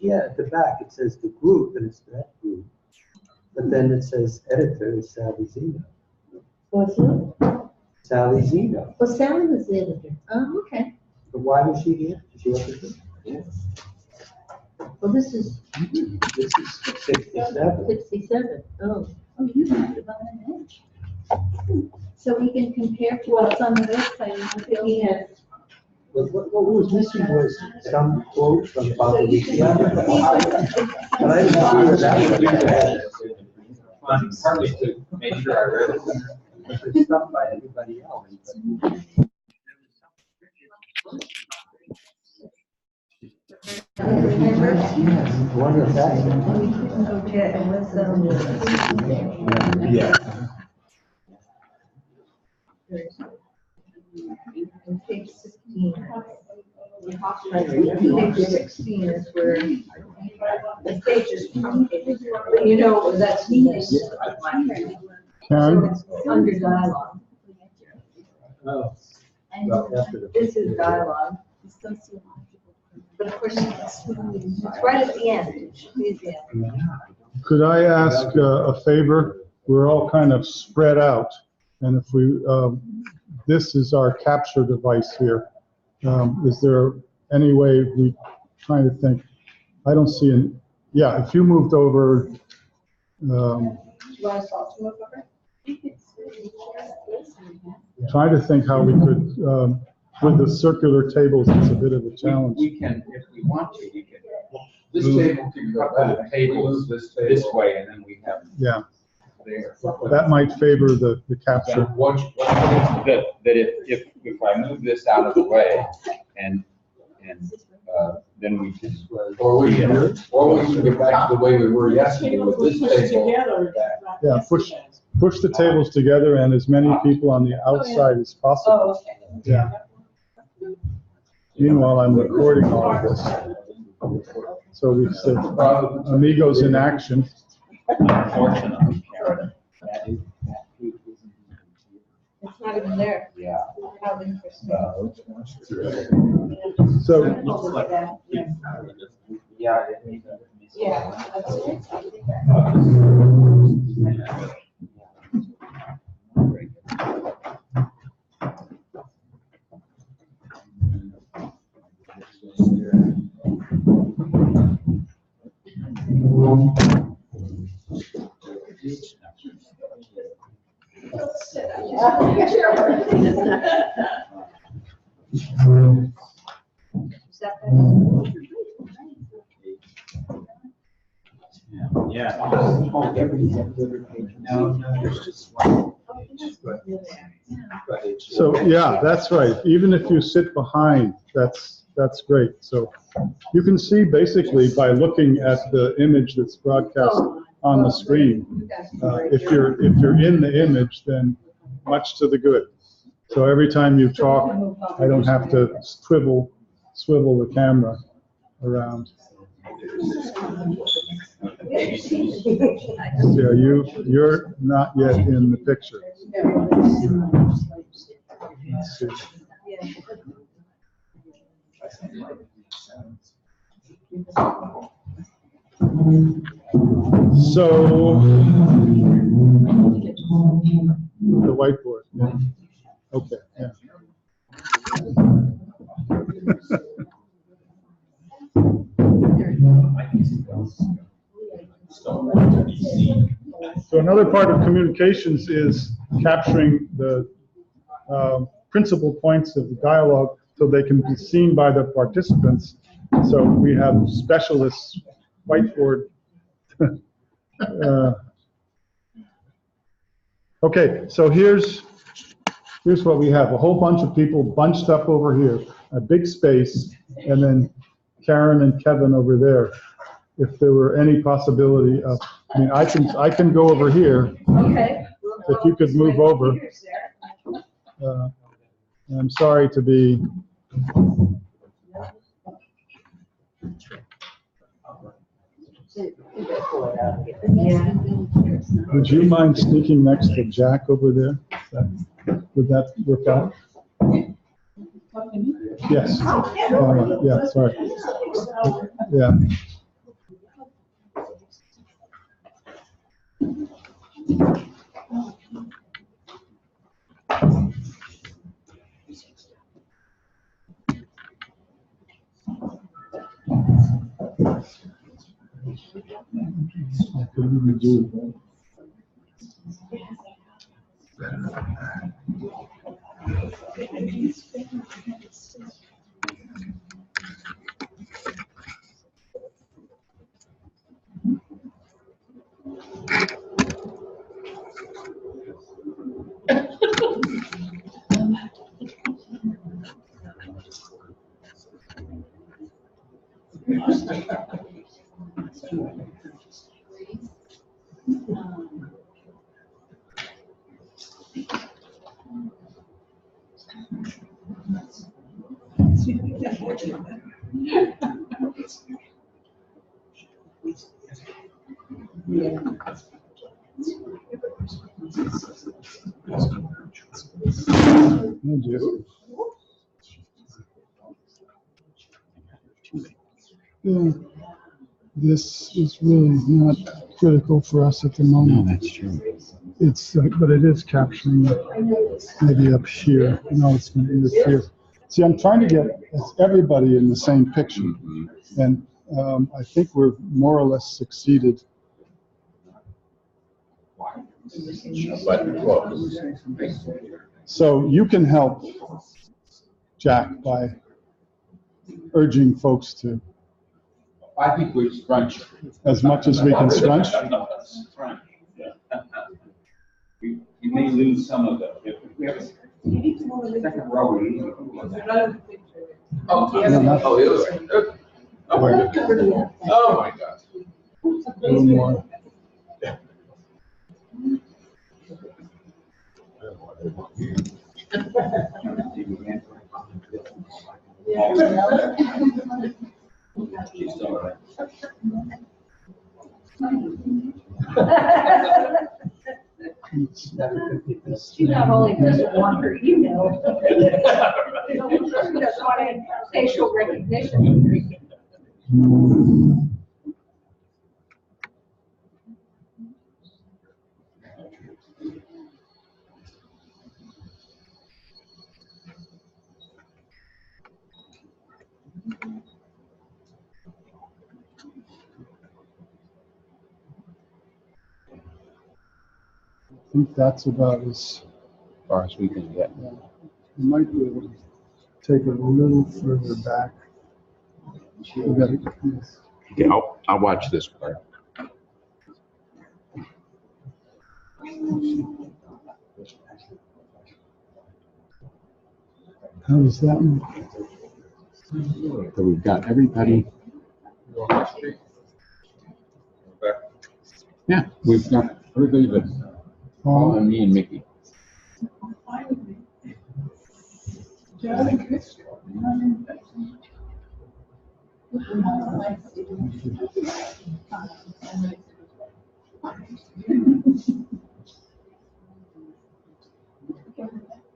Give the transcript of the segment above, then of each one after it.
Yeah, at the back it says the group, and it's that group. But then it says editor is Sally Zeno. What's that? Sally Zeno. Well, Sally was the editor. Oh, okay. But why was she here? Did she work with us? Well, this is This is 67. 67. Oh. Oh, you have it on an edge. So we can compare to what's on the website. He has. What was missing was some quote from Baba Lucia. But I didn't know where that was. Partly to make sure I read it. But there's stuff by everybody else. Remember? Yes, one of that. We couldn't go get, it was, Yeah. on page 16. Page 16 is where the page is truncated. But you know, that's needed. So Karen? it's under dialogue. Oh. Well, after the. This is dialogue. But of course, it's right at the end. It should be at the end. Could I ask a favor? We're all kind of spread out, and if we, this is our capture device here. Is there any way we trying to think? I don't see an. Yeah, if you moved over. Trying to think how we could. With the circular tables, it's a bit of a challenge. We can, if we want to, we can. This table can go back to tables this way, and then we have Yeah, there. that might favor the capture. That if I move this out of the way and then we just. Or we can get back to the way we were yesterday with this table. Yeah, push the tables together and as many people on the outside as possible. Yeah. Meanwhile, I'm recording all of this. So we said, amigos in action. Unfortunately, Karen, It's not even there. yeah. How interesting. So, Yeah. Yeah. that's it. Yeah. so yeah, that's right. Even if you sit behind, that's great. So you can see basically by looking at the image that's broadcast on the screen. If you're in the image, then much to the good. So every time you talk, I don't have to swivel the camera around. Yeah, you're not yet in the picture. Let's see. So the whiteboard. Yeah. Okay. Yeah. So another part of communications is capturing the principal points of the dialogue so they can be seen by the participants. So we have specialists, whiteboard. Okay, so here's what we have. A whole bunch of people bunched up over here, a big space, and then Karen and Kevin over there. If there were any possibility of, I mean, I can go over here. Okay. If you could move over. I'm sorry to be. Yeah. Would you mind sneaking next to Jack over there? Would that work out? Yes. Yeah, sorry. Yeah. I could even do. Oh, dear. Yeah, this is really not critical for us at the moment. No, that's true. It's, but it is capturing maybe up here. No, it's going to interfere. See, I'm trying to get everybody in the same picture, and I think we're more or less succeeded. But close. So you can help, Jack, by urging folks to, I think we scrunch. as much as we can scrunch. Scrunch, yeah. We may lose some of the, if we have a second row. Oh, No, not- oh, the other way. Oh, my goodness. Oh, my God. A little more. She's still all right. She not only doesn't want her email. She doesn't want facial recognition. I think that's about as, Far as we can get. we might be able to take it a little further back. We got it. Okay, I'll watch this part. How does that one? So we've got everybody. Yeah, we've got everybody but Paul and me and Mickey.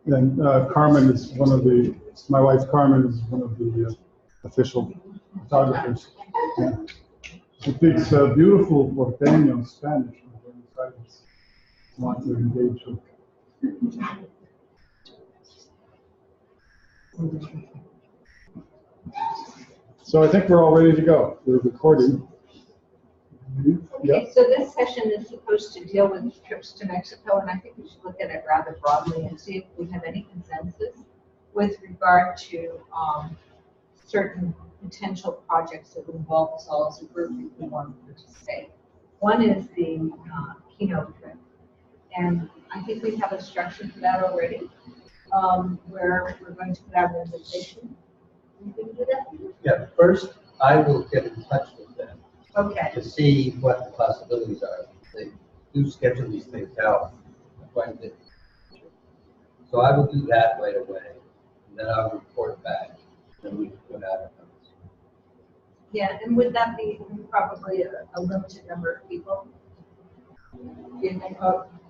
And Carmen is one of the, my wife Carmen is one of the official photographers. Yeah. It speaks beautiful Porteño Spanish. Want to engage with. So I think we're all ready to go. We're recording. Yeah. Okay, so this session is supposed to deal with trips to Mexico, and I think we should look at it rather broadly and see if we have any consensus with regard to certain potential projects that would involve us all as a group if we want to participate. One is the keynote trip, and I think we have a structure for that already, where we're going to put out an invitation. You can do that? Yeah, first, I will get in touch with them Okay. to see what the possibilities are. They do schedule these things out quite a bit. So I will do that right away, and then I'll report back, and we can put out a notice. Yeah, and would that be probably a limited number of people? You think?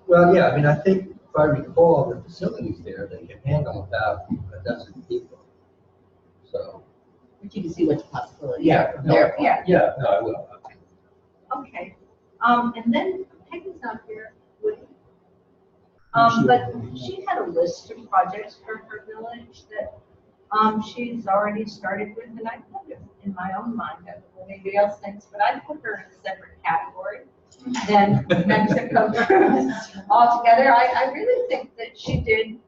Well, yeah, I mean, I think if I recall, the facilities there, they can handle about a dozen people. So, But you can see what's a possibility. yeah, no, There, yeah. yeah, no, I will. Okay, and then Peggy's not here, would he? But she had a list of projects for her village that, she's already started with, and I wonder in my own mind, I don't know what anybody else thinks, but I put her in a separate category than Mexico Cruise altogether. I really think that she did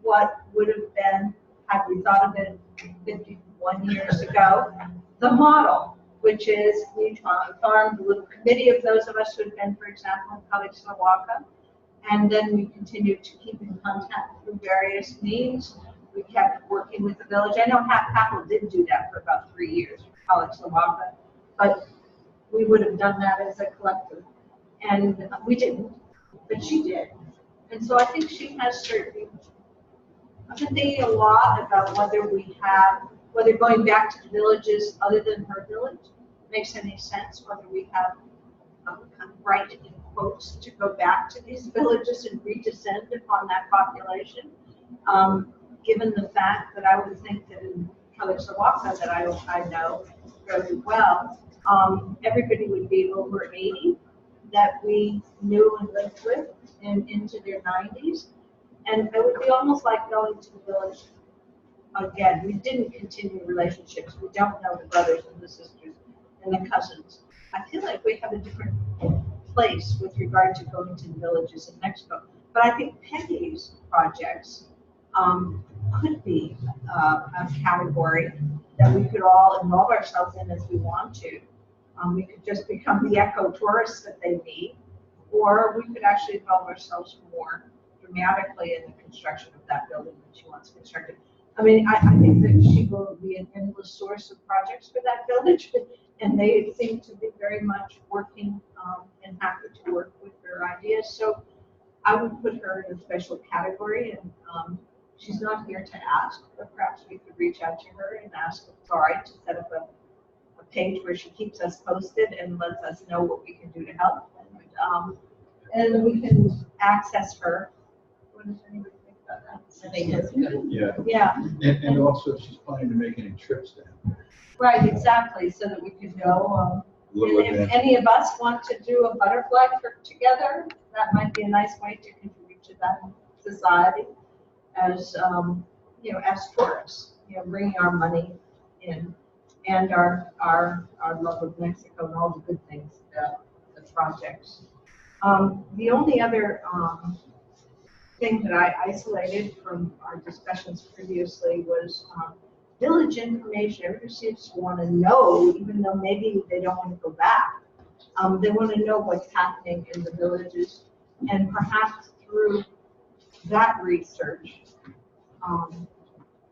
what would have been, had we thought of it 51 years ago, the model, which is we formed a little committee of those of us who had been, for example, in Kalikslawaga, and then we continued to keep in contact through various means. We kept working with the village. I know Apple did do that for about 3 years, Kalikslawaga, but we would have done that as a collective. And we didn't, but she did. And so I think she has certain, I've been thinking a lot about whether going back to the villages other than her village makes any sense, whether we have a kind of right in quotes to go back to these villages and redescend upon that population. Given the fact that I would think that in Kalikslawaga, that I know very well, everybody would be over 80 that we knew and lived with into their 90s. And it would be almost like going to the village again. We didn't continue relationships. We don't know the brothers and the sisters and the cousins. I feel like we have a different place with regard to going to the villages in Mexico. But I think Peggy's projects could be a category that we could all involve ourselves in as we want to. We could just become the eco-tourists that they need, or we could actually involve ourselves more dramatically in the construction of that building that she wants constructed. I mean, I think that she will be an endless source of projects for that village, and they seem to be very much working and happy to work with her ideas. So I would put her in a special category, and she's not here to ask, but perhaps we could reach out to her and ask if it's all right to set up a page where she keeps us posted and lets us know what we can do to help. And we can access her. What does anybody think about that? I think that's good. Yeah, Yeah, and also if she's planning to make any trips down there. right, exactly, so that we could go. Little And if adventure. any of us want to do a butterfly trip together, that might be a nice way to contribute to that society as, as tourists, bringing our money in and our love of Mexico and all the good things about the projects. The only other thing that I isolated from our discussions previously was village information. Everybody seems to want to know, even though maybe they don't want to go back. They want to know what's happening in the villages, and perhaps through that research,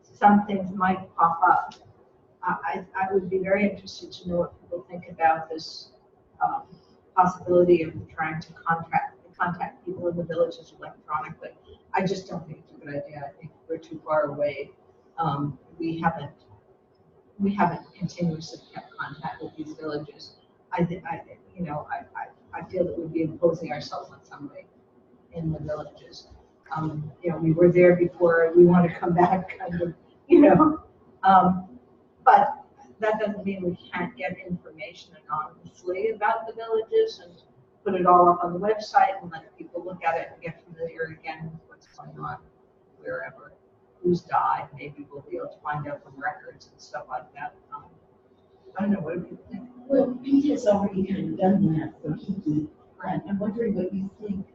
some things might pop up. I would be very interested to know what people think about this possibility of trying to contact people in the villages electronically. I just don't think it's a good idea. I think we're too far away. We haven't continuously kept contact with these villages. I feel that we'd be imposing ourselves on somebody in the villages. We were there before. We want to come back, kind of, but that doesn't mean we can't get information anonymously about the villages and put it all up on the website and let people look at it and get familiar again with what's going on wherever. Who's died, maybe we'll be able to find out from records and stuff like that. I don't know, what do you think? Well, Pete has already kind of done that for Kiki. And I'm wondering what you think.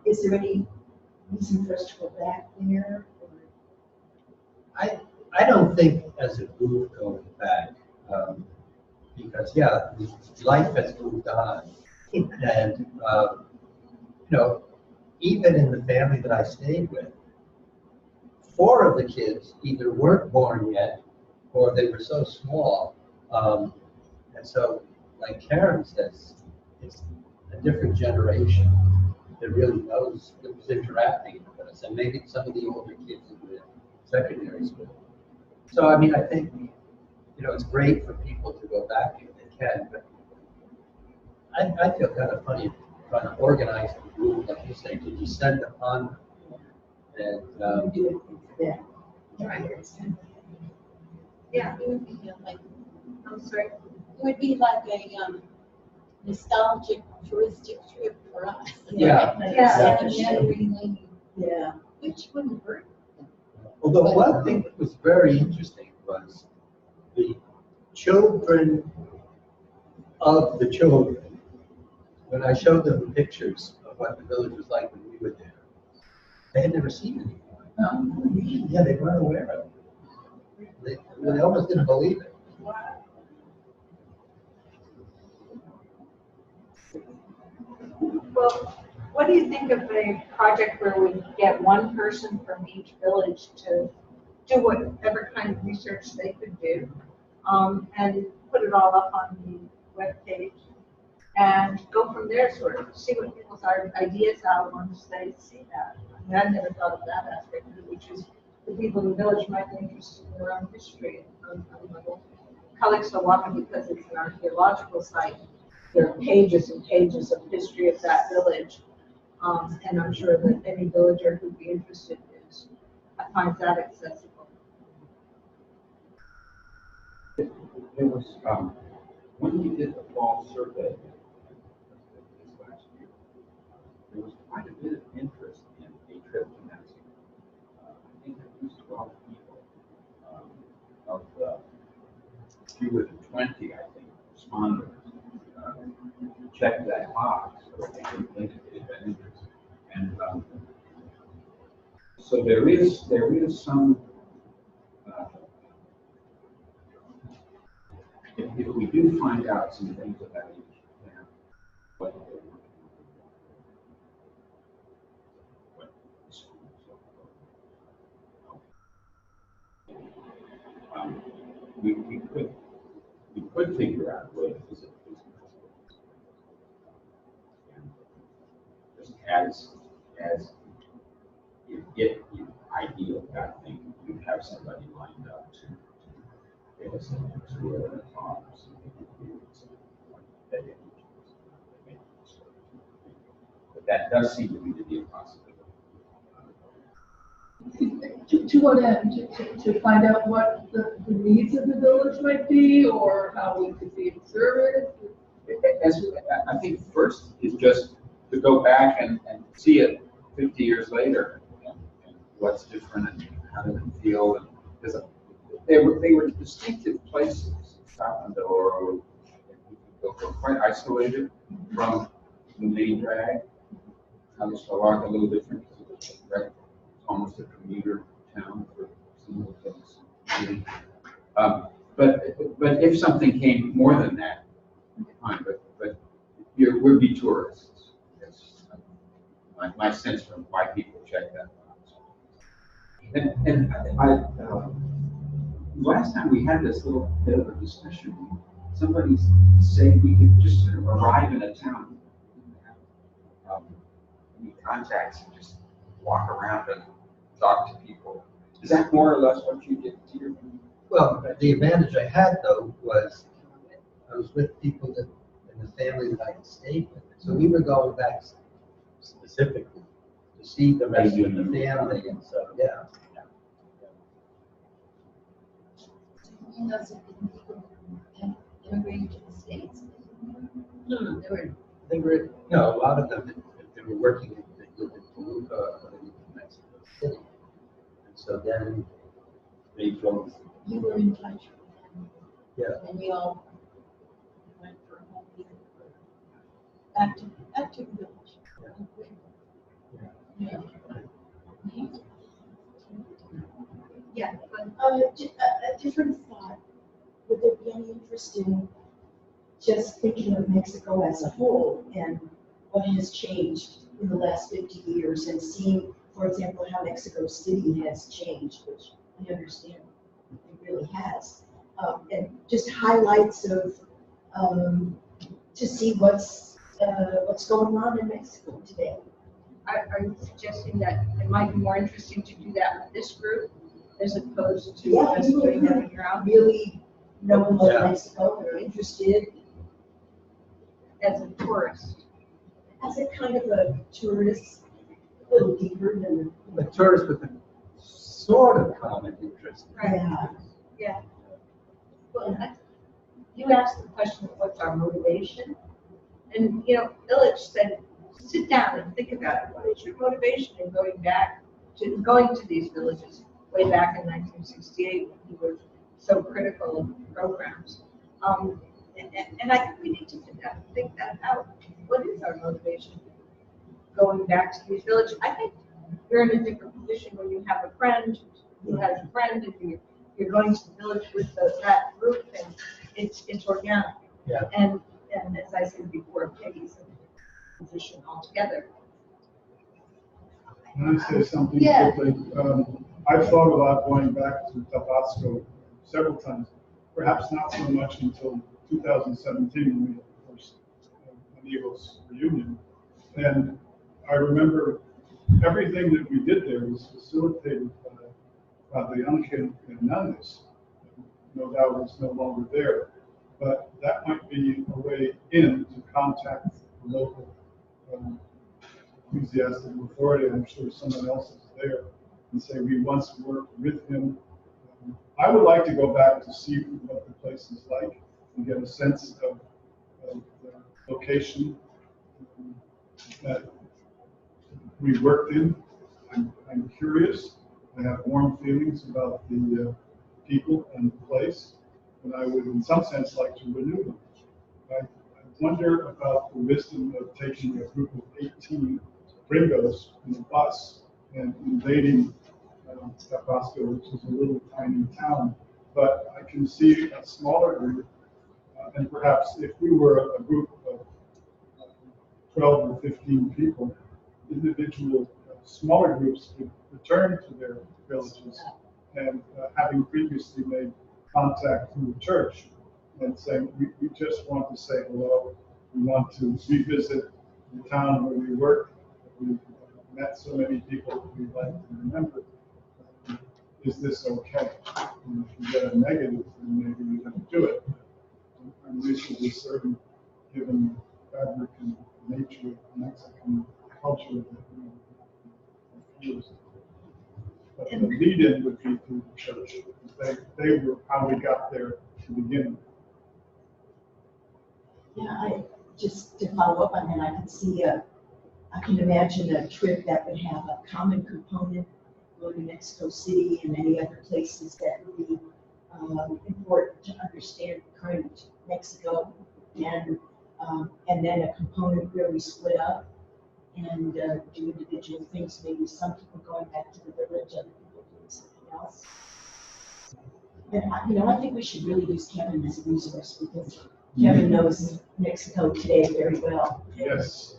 Is there any reason for us to go back there? Or? I don't think as a group going back, because life has moved on. And, even in the family that I stayed with, 4 of the kids either weren't born yet or they were so small. And so, like Karen says, it's a different generation that really knows that was interacting with us, and maybe some of the older kids in the secondary school. So, I mean, I think, it's great for people to go back if they can, but I feel kind of funny trying to organize the group, like you say, to descend upon them. And, Do it there. Yeah, It would be like, I'm sorry. it would be like a nostalgic touristic trip for us. Yeah. Yeah. Which wouldn't hurt. although one thing that was very interesting was the children of the children, when I showed them the pictures of what the village was like when we were there, they had never seen it before. Yeah, they weren't aware of it. They almost didn't believe it. Well, what do you think of a project where we get one person from each village to do whatever kind of research they could do, and put it all up on the webpage, and go from there, sort of see what people's ideas are once they see that? I mean, I've never thought of that aspect of it, which is the people in the village might be interested in their own history. Cullixawaka, because it's an archaeological site, there are pages and pages of history of that village. And I'm sure that any villager who'd be interested finds that accessible. There was, when we did the fall survey this last year, there was quite a bit of interest in a trip to Mexico. I think at least 12 people of the fewer than 20, I think, responders checked that box, so they could indicate that interest. And so there is some, if we do find out some things about each family, what they're working on, what the schools are, we could figure out a way to visit these schools. And just as if ideal, that thing, you have somebody lined up to give us a tour and talk. But that does seem to me to be a possibility. To what end? To find out what the needs of the village might be, or how we could be observant? I think first is just to go back and see it 50 years later, and what's different and how does it feel, and because they were distinctive places. Scotland or were quite isolated from the main drag. Cullixawaka a little different, right? Almost a commuter town for some of those. But if something came more than that, fine. But we'd be tourists. That's my sense from why people check that box. And last time we had this little bit of a discussion. Somebody said we could just sort of arrive in a town, any contacts, and just walk around and talk to people. Is that more or less what you did here? Well, the advantage I had though was I was with people that in the family that I stayed with. So we were going back specifically to see the rest of the family and so, yeah. You know, some people immigrated to the States. They were, no, a lot of them, they were working, they lived in Toluca, or they lived in Mexico City. And so then they drove. You were in touch with them. Yeah. And you all went for a whole week. Back to the village. Yeah. Yeah, but A different thought, would there be any interest in just thinking of Mexico as a whole and what has changed in the last 50 years and seeing, for example, how Mexico City has changed, which I understand it really has, and just highlights of, to see what's going on in Mexico today. are you suggesting that it might be more interesting to do that with this group as opposed to Yeah, just doing that on your own? Really know about Yeah. Mexico, they're interested As a tourist? as a kind of a tourist, a little deeper than, A tourist with a sort of common interest. yeah. Yeah. Well, you asked the question of what's our motivation? And, Illich said, sit down and think about it. What is your motivation in going to these villages way back in 1968 when he was so critical of programs. And I think we need to think that out. What is our motivation going back to these villages? I think you're in a different position when you have a friend who has a friend, and you're going to the village with that group, and it's organic. Yeah. And as I said before, Peggy's a position altogether. Can I say something Yeah. quickly? I've thought about going back to Tabasco several times, perhaps not so much until 2017 when we had the first Amigos reunion. And I remember everything that we did there was facilitated by the Angel Hernandez. No doubt is no longer there, but that might be a way in to contact the local ecclesiastical authority. I'm sure someone else is there, and say we once worked with him. I would like to go back to see what the place is like and get a sense of the location that we worked in. I'm curious. I have warm feelings about the people and the place, and I would, in some sense, like to renew them. I wonder about the wisdom of taking a group of 18 gringos in a bus and invading Tabasco, which is a little tiny town. But I can see a smaller group, and perhaps if we were a group of 12 or 15 people, individual smaller groups would return to their villages and having previously made contact through the church and saying, we just want to say hello. We want to revisit the town where we work. We've met so many people that we'd like to remember. Is this okay? And if you get a negative, then maybe we don't do it. I'm reasonably certain, given the fabric and nature of Mexican culture, that we refuse. But the lead-in would be through the church. They were how we got there to begin with. Yeah, just to follow up on that, I can imagine a trip that would have a common component, go to Mexico City and many other places that would be important to understand current Mexico, and then a component where we split up and do individual things, maybe some people going back to the village, other people doing something else. And I think we should really use Kevin as a resource, because Kevin knows Mexico today very well. Yes.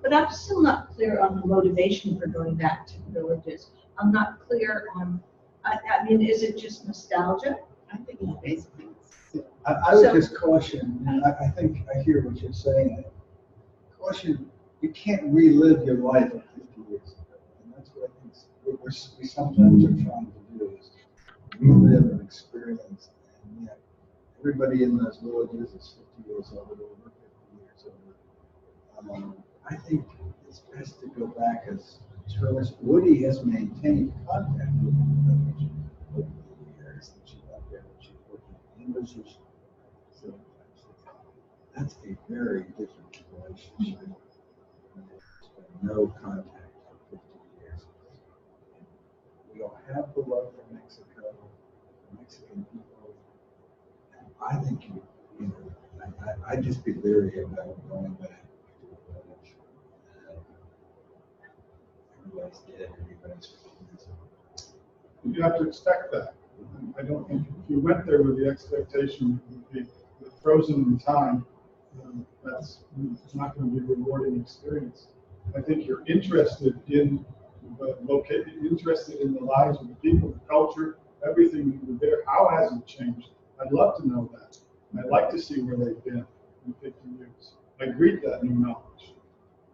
But I'm still not clear on the motivation for going back to the villages. I'm not clear on, I mean, is it just nostalgia? I think it's basically. I would just caution, and I think I hear what you're saying. Caution, you can't relive your life of 50 years ago. And that's what I think we sometimes are trying to do, is relive and experience. And yet, everybody in those villages is 50 years old, over 50 years old. I think it's best to go back as tourists. Woody has maintained contact with the village over the years that she got there, when she worked in the English. So that's a very different relationship. There's been no contact for 50 years. We all have the love for Mexico, the Mexican people. And I think I'd just be leery about going back to the village. Everybody's dead, everybody's You have to expect that. I don't think if you went there with the expectation it would be frozen in time, that's not going to be a rewarding experience. I think you're interested in interested in the lives of the people, the culture, everything that was there. How has it changed? I'd love to know that. I'd like to see where they've been in 50 years. I greet that new knowledge.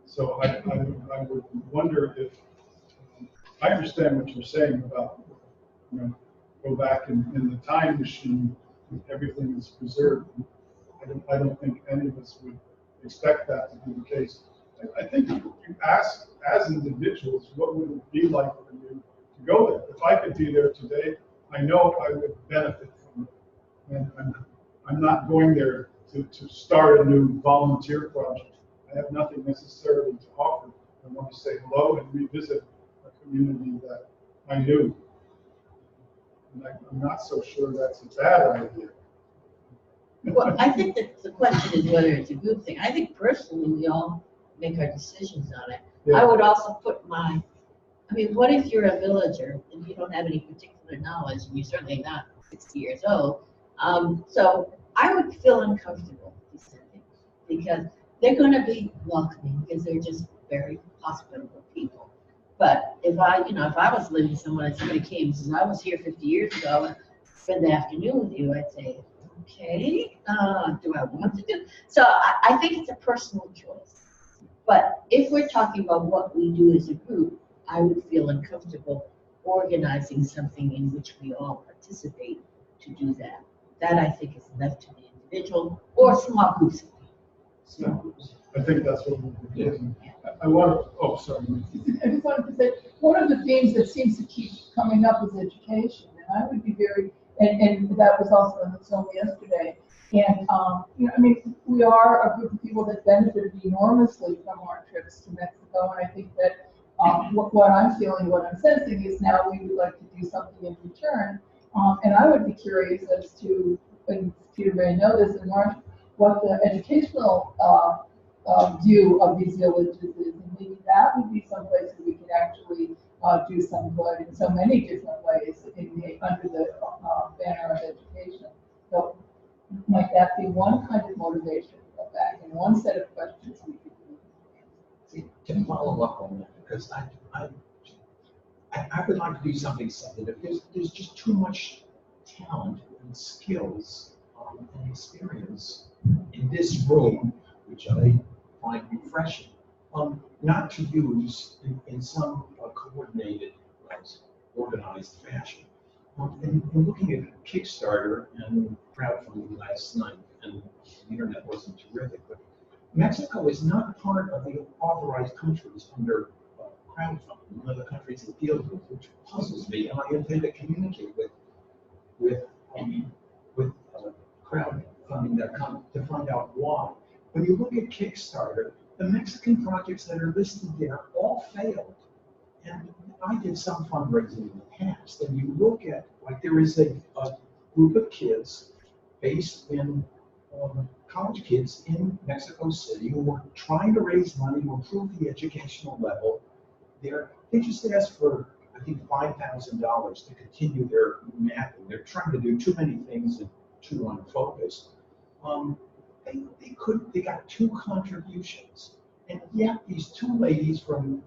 So I would wonder if, I understand what you're saying about, go back in the time machine, everything is preserved. I don't think any of us would expect that to be the case. I think if you ask as individuals, what would it be like for you to go there? If I could be there today, I know I would benefit from it. And I'm not going there to start a new volunteer project. I have nothing necessarily to offer. I want to say hello and revisit a community that I knew. And I'm not so sure that's a bad idea. Well, I think that the question is whether it's a good thing. I think personally, we all make our decisions on it. Yeah. I would also put I mean, what if you're a villager and you don't have any particular knowledge, and you're certainly not 60 years old? So I would feel uncomfortable descending, because they're going to be welcoming, because they're just very hospitable people. But if I was living somewhere and somebody came and says, I was here 50 years ago and spent the afternoon with you, I'd say, okay, do I want to do? So I think it's a personal choice. But if we're talking about what we do as a group, I would feel uncomfortable organizing something in which we all participate to do that. That I think is left to the individual or small groups of people. Yeah, I think that's what we're doing. I want to, oh, sorry. I just wanted to say, one of the themes that seems to keep coming up is education, and I would be very, and that was also in the film yesterday. And, I mean, we are a group of people that benefited enormously from our trips to Mexico, and I think that what I'm feeling, what I'm sensing is now we would like to do something in return. And I would be curious as to, and Peter may know this, and Mark, what the educational view of these villages is, and maybe that would be some place where we could actually do some good in so many different ways under the banner of education. So might that be one kind of motivation to go back, and one set of questions we could do? To follow up on that, because I would like to do something similar. There's just too much talent and skills and experience in this room, which I find refreshing, not to use in some coordinated, organized fashion. And looking at Kickstarter and crowdfunding last night, and the internet wasn't terrific, but Mexico is not part of the authorized countries under crowdfunding, one of the countries it deals with, which puzzles me, and I intend to communicate with crowdfunding.com to find out why. When you look at Kickstarter, the Mexican projects that are listed there all failed. And I did some fundraising in the past, and you look at, like, there is a group of kids based in college kids in Mexico City who were trying to raise money to improve the educational level. They just asked for, I think, $5,000 to continue their mapping. They're trying to do too many things and too unfocused. They got 2 contributions, and yet these 2 ladies from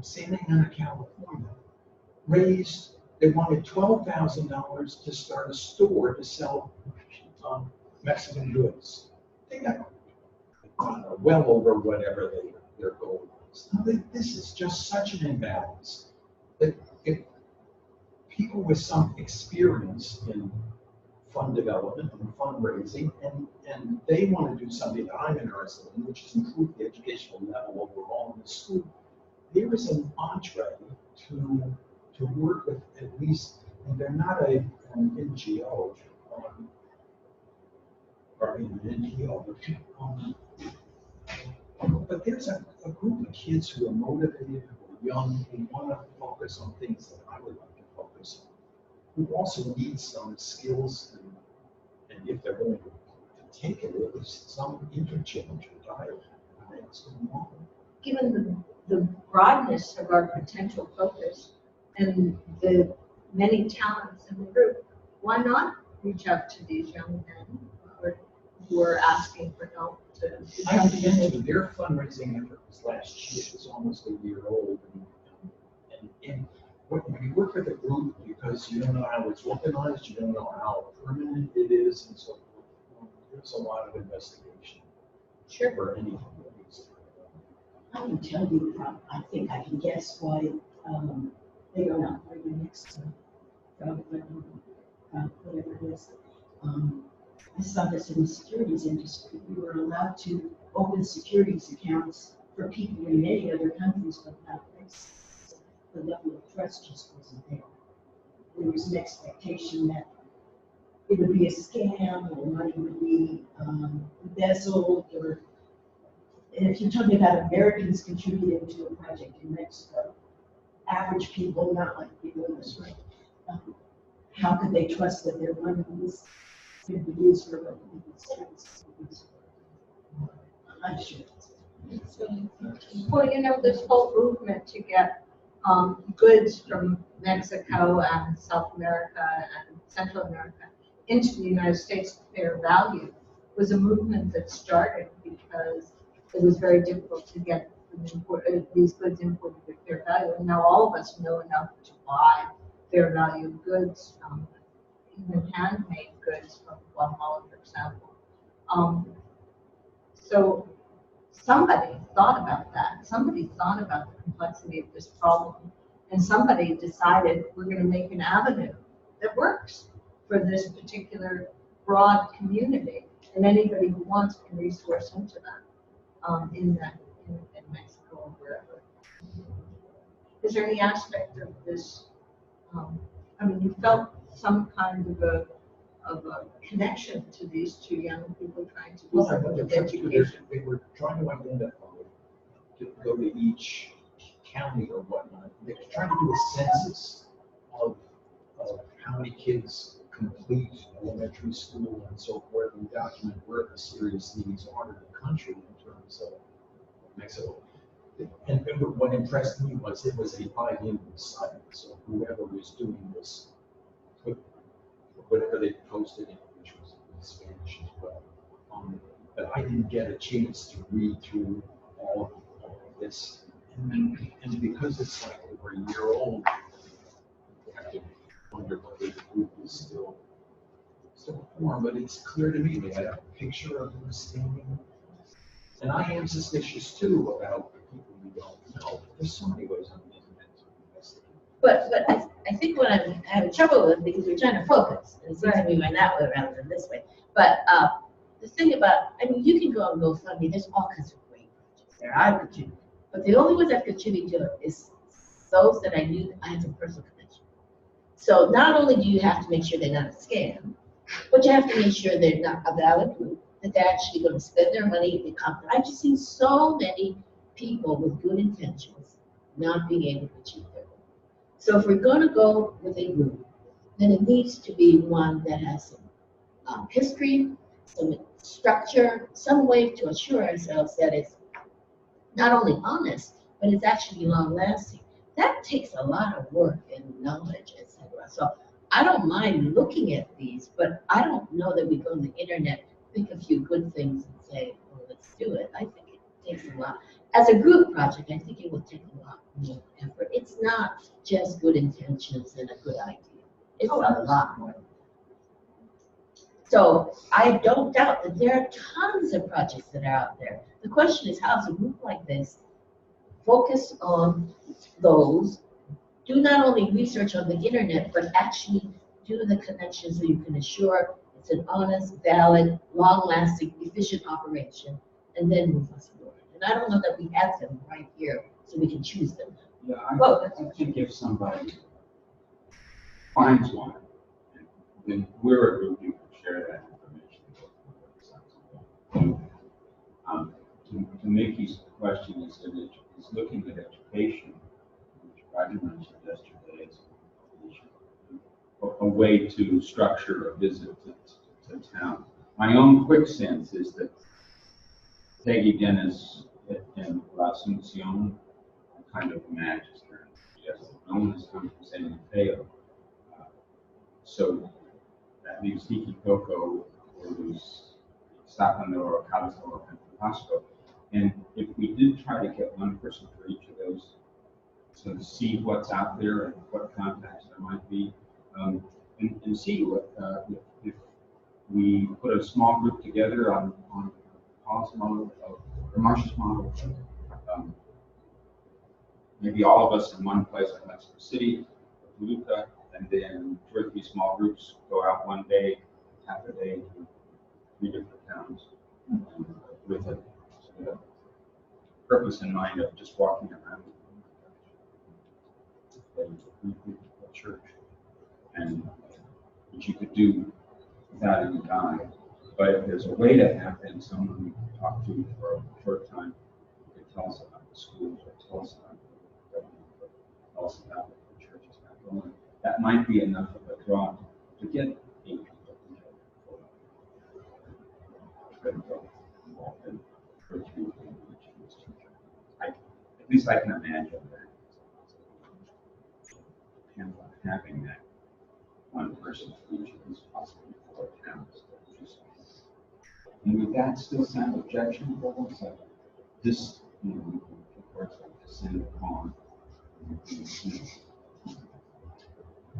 Santa Ana, California, they wanted $12,000 to start a store to sell Mexican goods. They got well over whatever their goal was. Now, this is just such an imbalance that if people with some experience in fund development and fundraising, and they want to do something that I'm interested in, which is improve the educational level overall in the school, there is an entree to work with at least, and they're not an NGO, or an NGO, but there's a group of kids who are motivated, who are young, who want to focus on things that I would like to focus on, who also need some skills, and if they're willing to take it, at least some interchange or dialogue. What's going on? Given the broadness of our potential focus and the many talents in the group, why not reach out to these young men who are asking for help to I have to mention, their fundraising effort was last year. It's almost a year old. And when you work with a group, because you don't know how it's organized, you don't know how permanent it is, and so forth, there's a lot of investigation. Sure. For anything. I can tell you, I think I can guess why they are not part of the next whatever it is. I saw this in the securities industry. We were allowed to open securities accounts for people in many other countries, but not this. The level of trust just wasn't there. There was an expectation that it would be a scam, or money would be embezzled, and if you're talking about Americans contributing to a project in Mexico, average people, not like people in this room, how could they trust that their money is going to be used for what it is? I'm sure. Well, you know, this whole movement to get goods from Mexico and South America and Central America into the United States at fair value was a movement that started because it was very difficult to get these goods imported at fair value. And now all of us know enough to buy fair value goods, even handmade goods from Guatemala, for example. So somebody thought about that. Somebody thought about the complexity of this problem. And somebody decided we're going to make an avenue that works for this particular broad community. And anybody who wants can resource into that in Mexico or wherever. Is there any aspect of this? I mean, you felt some kind of a connection to these two young people trying to do Well, I something think with education. they were trying to identify, to go to each county or whatnot, they're trying to do a census of how many kids complete elementary school and so forth, and document where the serious needs are in the country in terms of Mexico. And what impressed me was it was a bilingual site, so whoever was doing this put whatever they posted in, which was in Spanish as well. But I didn't get a chance to read through all of this. And because it's like over a year old, I have to wonder whether the group is still formed, but it's clear to me they had a picture of them standing. And I am suspicious too about the people you don't know. There's so many ways on the internet to investigate. But I think what I'm having trouble with, because we're trying to focus, and it seems to me went that way rather than this way. But the thing about, I mean, you can go and GoFundMe, there's all kinds of great projects there. I contribute. But the only ones I've contributed to is those that I knew I had some personal connection. So not only do you have to make sure they're not a scam, but you have to make sure they're not a valid group, that they're actually going to spend their money. I've just seen so many people with good intentions not being able to achieve their goal. So if we're going to go with a group, then it needs to be one that has some history, some structure, some way to assure ourselves that it's not only honest, but it's actually long-lasting. That takes a lot of work and knowledge, etc. So I don't mind looking at these, but I don't know that we go on the internet, pick a few good things and say, well, let's do it. I think it takes a lot. As a group project, I think it will take a lot more effort. It's not just good intentions and a good idea. It's a lot more. So I don't doubt that there are tons of projects that are out there. The question is, how does a group like this focus on those, do not only research on the internet, but actually do the connections so you can assure it's an honest, valid, long-lasting, efficient operation, and then move us forward. And I don't know that we have them right here, so we can choose them. Yeah, I think if somebody finds one, then we're a group who can share that information. To Mickey's question is looking at education, which Roger mentioned yesterday, is a way to structure a visit to town. My own quick sense is that Peggy Dennis and La Asunción kind of matches her enthusiasm. No one has come from San Mateo. So that leaves Tiki Coco, or who's Stacano, or Calizo, or Pasco. And if we did try to get one person for each of those, so to see what's out there and what contacts there might be, and see what if we put a small group together on Paul's model or Marcia's model, maybe all of us in one place like Mexico City, Toluca, and then 2 or 3 small groups go out one day, half a day to 3 different towns with a purpose in mind of just walking around a church, and which you could do without any guide. But if there's a way to have then someone we can talk to for a short time, who could tell us about the schools, or tell us about the government, or tell us about what the church is not going, that might be enough of a drawn to get 8 people at least I can imagine that. And having that one person for each of these possible 4 towns. And would that still sound objectionable? So this, you know, of course, like to send upon.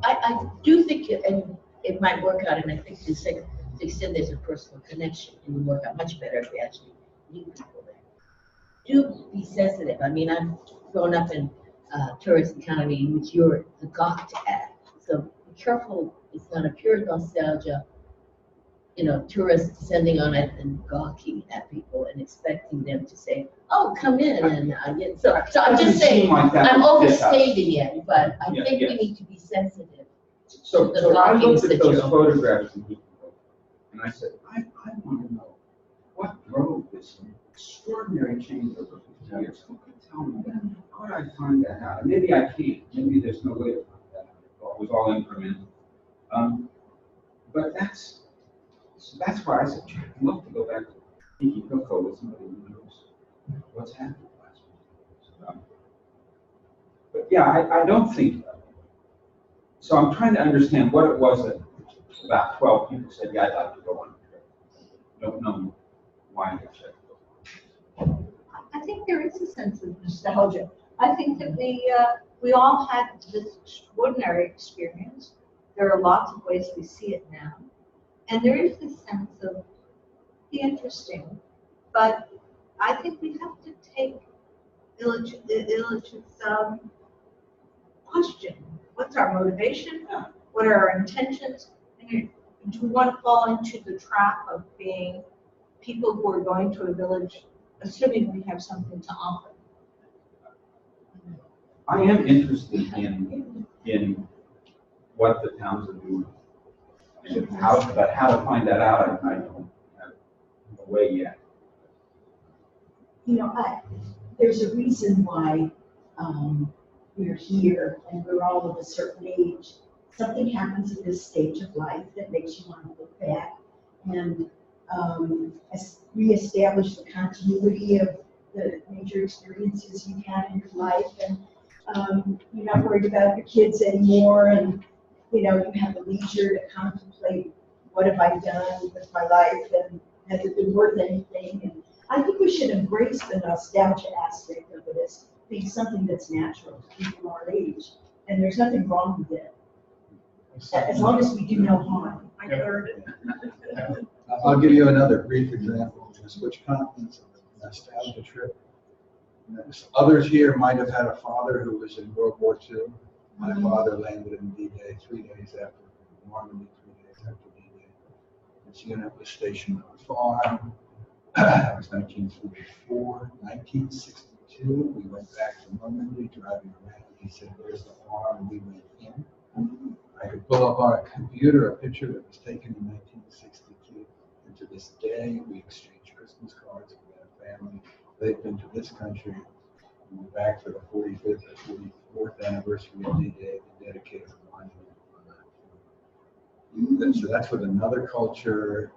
I do think it might work out, and I think to the extent there's a personal connection, it would work out much better if we actually meet people there. Do be sensitive. I mean, I've grown up in tourist economy, which you're the gawked at. So be careful, it's not a pure nostalgia, you know, tourists descending on it and gawking at people and expecting them to say, oh, come in, and so I'm just saying, I'm overstating it, but I think we need to be sensitive. So I looked at those photographs and I said, I want to know what drove this extraordinary change over 50 years. Who could tell me that? How would I find that out? Maybe I can't. Maybe there's no way to find that out. It was all incremental. But that's why I said, I'd love to go back to Tiki Coco with somebody who knows what's happened last week. But yeah, I don't think. So I'm trying to understand what it was that about 12 people said, yeah, I'd like to go on a trip. Don't know why they said go. I think there is a sense of nostalgia. I think that we all had this extraordinary experience. There are lots of ways we see it now. And there is this sense of be interesting. But I think we have to take Illich's question. What's our motivation? What are our intentions? And do we want to fall into the trap of being people who are going to a village assuming we have something to offer? I am interested in what the towns are doing. But how to find that out, I don't have a way yet. You know, there's a reason why we're here and we're all of a certain age. Something happens at this stage of life that makes you want to look back and reestablish the continuity of the major experiences you've had in your life, and you're not worried about your kids anymore, and you know, you have the leisure to contemplate what have I done with my life and has it been worth anything. And I think we should embrace the nostalgia aspect of it as being something that's natural to people our age, and there's nothing wrong with it, as long as we do no harm. I heard it. I'll give you another brief example. To switch continents of a nostalgia trip. Others here might have had a father who was in World War II. My father landed in D-Day 3 days after Normandy, 3 days after D-Day. His unit was stationed on a farm. It was 1944, 1962. We went back to Normandy, driving around. He said, "Where's the farm?" And we went in. I could pull up on a computer a picture that was taken in 1962. And to this day, we exchange Christmas cards with that family. They've been to this country. And we're back for the 45th or 44th anniversary of D-Day to dedicate a monument on that. So that's with another culture.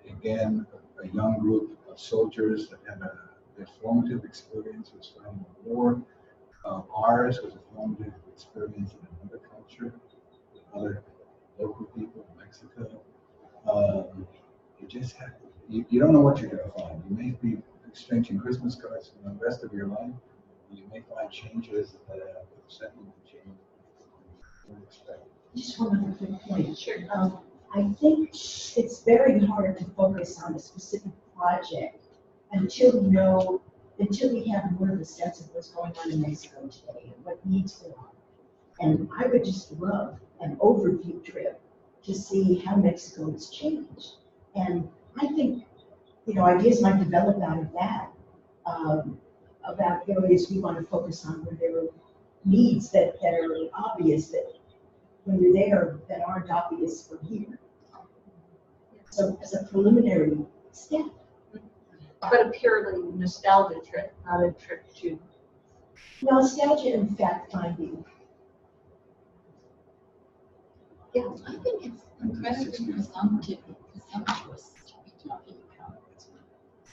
Again, a young group of soldiers that had their formative experience was fighting the war. Ours was a formative experience in another culture with other local people in Mexico. You just have, you don't know what you're going to find. You may be exchanging Christmas cards for the rest of your life. You may find changes that sentiment change. Just one other quick point. Sure. I think it's very hard to focus on a specific project until we have more of a sense of what's going on in Mexico today and what needs to happen. And I would just love an overview trip to see how Mexico has changed. And I think, you know, ideas might develop out of that, about areas we want to focus on where there are needs that are obvious that when you're there that aren't obvious from here. So as a preliminary step. But a purely nostalgia trip, not a trip to. Nostalgia and fact finding. I think it's incredibly presumptuous to be talking about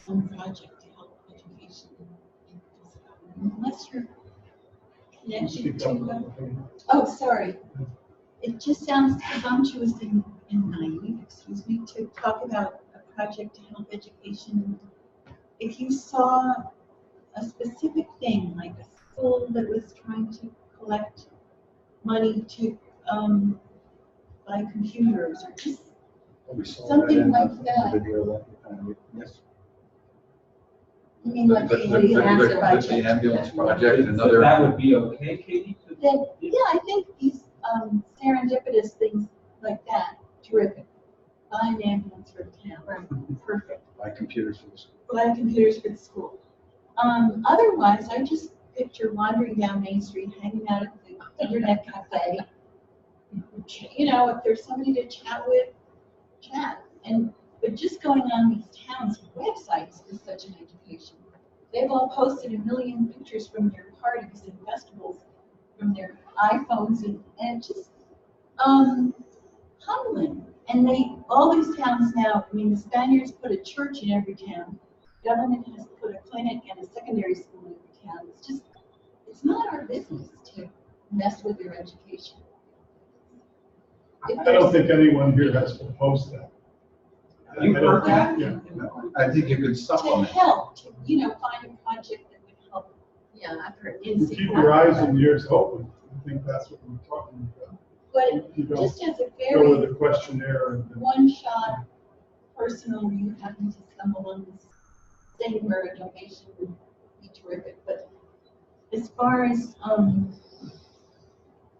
some project to help education in this government, unless you're connected to, oh, sorry. It just sounds presumptuous and naive, excuse me, to talk about a project to help education. If you saw a specific thing, like a school that was trying to collect money to buy computers, or just We saw something in like the that. video yes. I mean, like But the ambulance the project. ambulance project, another. That would be okay, Katie? Then, yeah, I think these serendipitous things like that, terrific. Buy an ambulance for the town, perfect. Buy computers for the school. Buy computers for the school. Otherwise, I just picture wandering down Main Street, hanging out at the internet cafe. You know, if there's somebody to chat with, chat. But just going on these towns' websites is such an education. They've all posted a million pictures from their parties and festivals from their iPhones, and just humbling. And all these towns now, I mean, the Spaniards put a church in every town. Government has put a clinic and a secondary school in every town. It's not our business to mess with your education. I don't think anyone here has proposed that. You I don't heard that? think- Yeah. I think you could To supplement. help, to, find a project that would help. Yeah, I've heard. You keep your eyes and ears open. I think that's what we're talking about. But You don't just as a go with very a questionnaire and. one-shot personal, you happen to stumble on this thing where a donation would be terrific. But as far as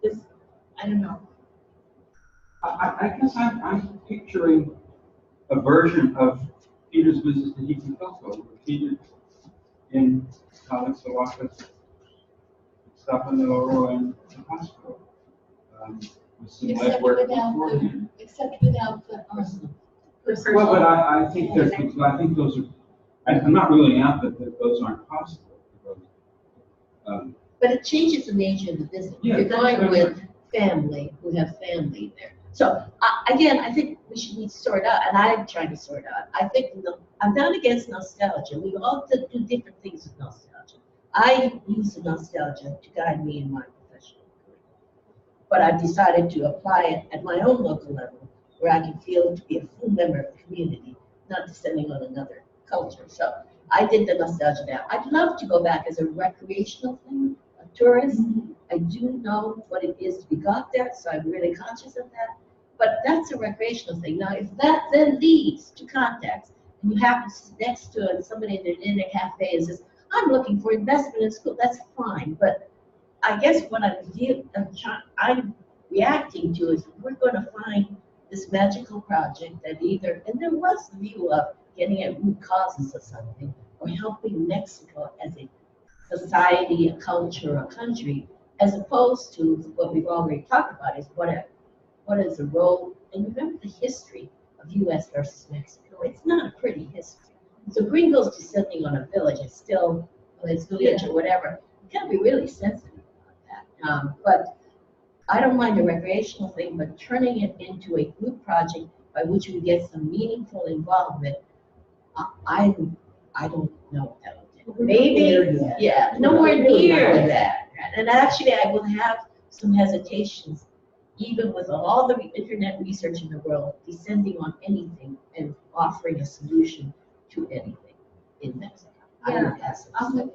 this, I don't know. I guess I'm picturing a version of Peter's Visit to Hikipoko, repeated in Kalixawaka's stuff in the Oro and Tabasco. With some Except legwork without beforehand. the Well, but I think those are, I'm not ruling out that those aren't possible. But it changes the nature of the visit. Yeah, You're going that's with family who have family there. So, again, I think we should need to sort out, and I'm trying to sort out. I think I'm not against nostalgia. We all do different things with nostalgia. I use the nostalgia to guide me in my professional career. But I've decided to apply it at my own local level, where I can feel to be a full member of the community, not descending on another culture. So I did the nostalgia now. I'd love to go back as a recreational thing, a tourist. I do know what it is to be got there, so I'm really conscious of that. But that's a recreational thing. Now, if that then leads to contacts, and you happen to sit next to it, somebody in a cafe and says, I'm looking for investment in school, that's fine. But I guess what I'm reacting to is we're going to find this magical project that either, and there was the view of getting at root causes of something, or helping Mexico as a society, a culture, a country, as opposed to what we've already talked about is what is the role, and remember the history of U.S. versus Mexico. It's not a pretty history. So gringos descending on a village is still, well, it's village or whatever. You gotta be really sensitive about that. But I don't mind a recreational thing, but turning it into a group project by which we get some meaningful involvement, I don't know what that would do. Maybe, yeah, nowhere near that. And actually, I will have some hesitations, even with all the internet research in the world, descending on anything and offering a solution to anything in Mexico. I would ask them.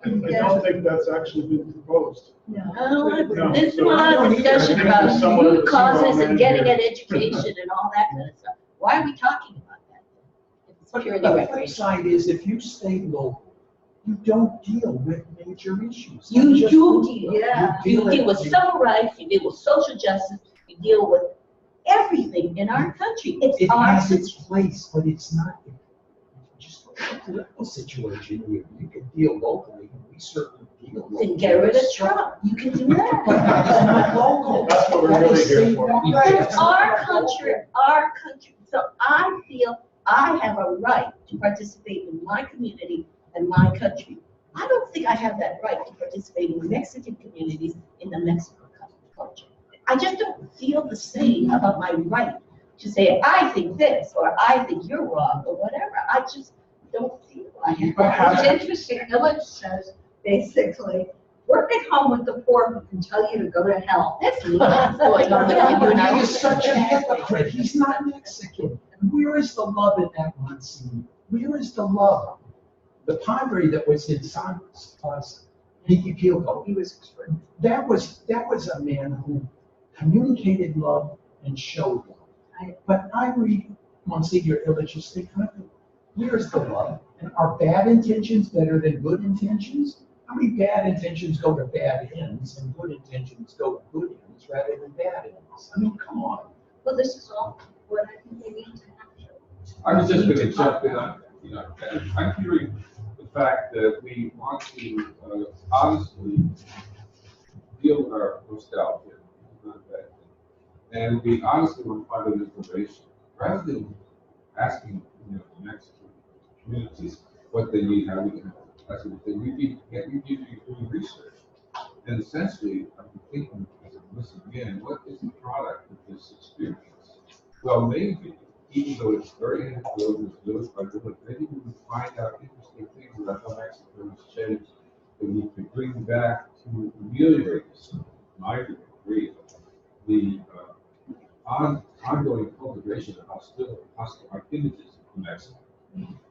I don't think that's actually been proposed. Oh, there's a lot of discussion about root causes and getting an education and all that kind of stuff. Why are we talking about that? If it's But purely the flip recreational. side is if you stay local, you don't deal with major issues. You Just- do deal. Yeah. You deal with civil rights, you deal with social justice, you deal with everything in our country. It's It our has its situation. place, but it's not just a political situation here. You can deal locally, and we certainly deal locally. Then get rid of Trump. You can do that. But that's not local. That's what we're That really is here state for. right. It's our country. So I feel I have a right to participate in my community and my country. I don't think I have that right to participate in Mexican communities in the Mexican culture. I just don't feel the same about my right to say, I think this, or I think you're wrong, or whatever. I just don't feel like it. It's interesting, Village says, basically, work at home with the poor who can tell you to go to hell. That's not going on between you and He I. is such a hypocrite. He's not Mexican. Where is the love in that Monsignor? Where is the love? The padre that was in San Niquipilco, He was extraordinary. that was a man who communicated love and showed love. But I read Monsignor Illich's statement. Where's the love? And are bad intentions better than good intentions? How many bad intentions go to bad ends and good intentions go to good ends rather than bad ends? I mean, come on. Well, this is all what I think we need to have. I was just gonna jump in on, I'm hearing the fact that we want to honestly deal with our nostalgia, not bad thing. And we honestly want to find out information, rather than asking, the Mexican communities what they need, how we can help. That's what they need to be doing research. And essentially, I'm thinking, as I'm listening in, what is the product of this experience? Well, maybe, even though it's very anecdotal, it's village by village, maybe we would find out interesting things about how Mexico has changed that we could bring back to ameliorate this, my degree, the ongoing cultivation of hostile images in Mexico.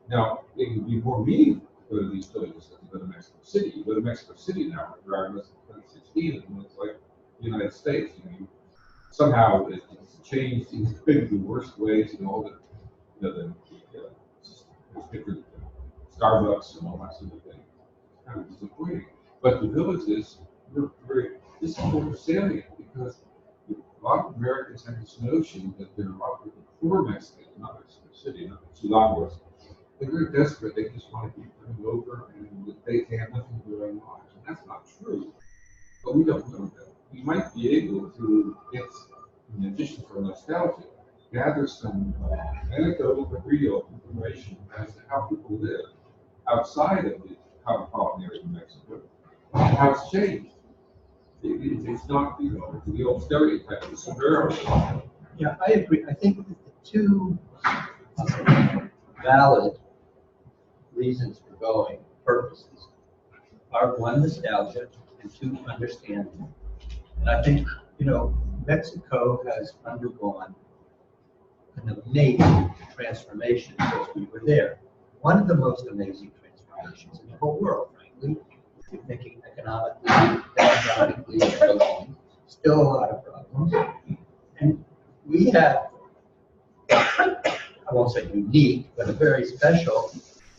Now, it would be more meaningful to go to these villages than to go to Mexico City. You go to Mexico City now, we're driving less than 2016, and it's like the United States. Somehow it's changed in the worst ways, all the different Starbucks and all that sort of thing. It's kind of disappointing. But the villages, this is what we're salient, because a lot of Americans have this notion that there are a lot of people poor Mexicans, not Mexico City, not Chilangos. They're very desperate. They just want to keep coming over, and they have nothing to their own lives. And that's not true. But we don't know that. We might be able to get, in addition to nostalgia, gather some anecdotal but real information as to how people live outside of the cosmopolitan area of Mexico, and how it's changed. It's not, the old stereotype of the sombrero. Yeah, I agree. I think that the two valid reasons for going, purposes, are one, nostalgia, and two, understanding. And I think, Mexico has undergone an amazing transformation since we were there. One of the most amazing transformations in the whole world, frankly. If you're thinking economically, demographically, socially, still a lot of problems. And we have, I won't say unique, but a very special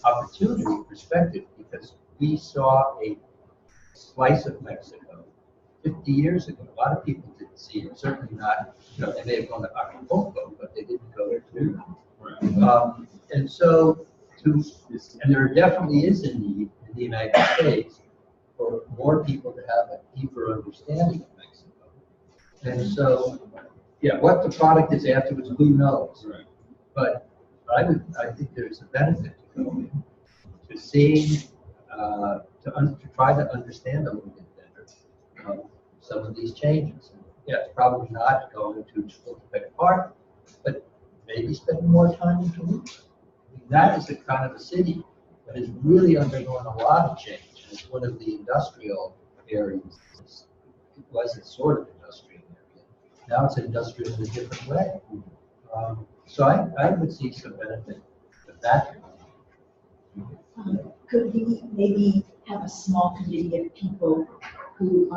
opportunity perspective, because we saw a slice of Mexico 50 years ago. A lot of people didn't see it, certainly not, they may have gone to Acapulco, but they didn't go to Tulum. And so, and there definitely is a need in the United States for more people to have a deeper understanding of Mexico. And so, what the product is afterwards, who knows? Right. But I think there's a benefit to going, to seeing, to try to understand a little bit better some of these changes. Yeah, it's probably not going to Chapultepec Park, but maybe spend more time in Tulum. That is the kind of a city that has really undergone a lot of change. It's one of the industrial areas. It was a sort of industrial area. Now it's industrial in a different way. So I would see some benefit of that. Could we maybe have a small committee of people who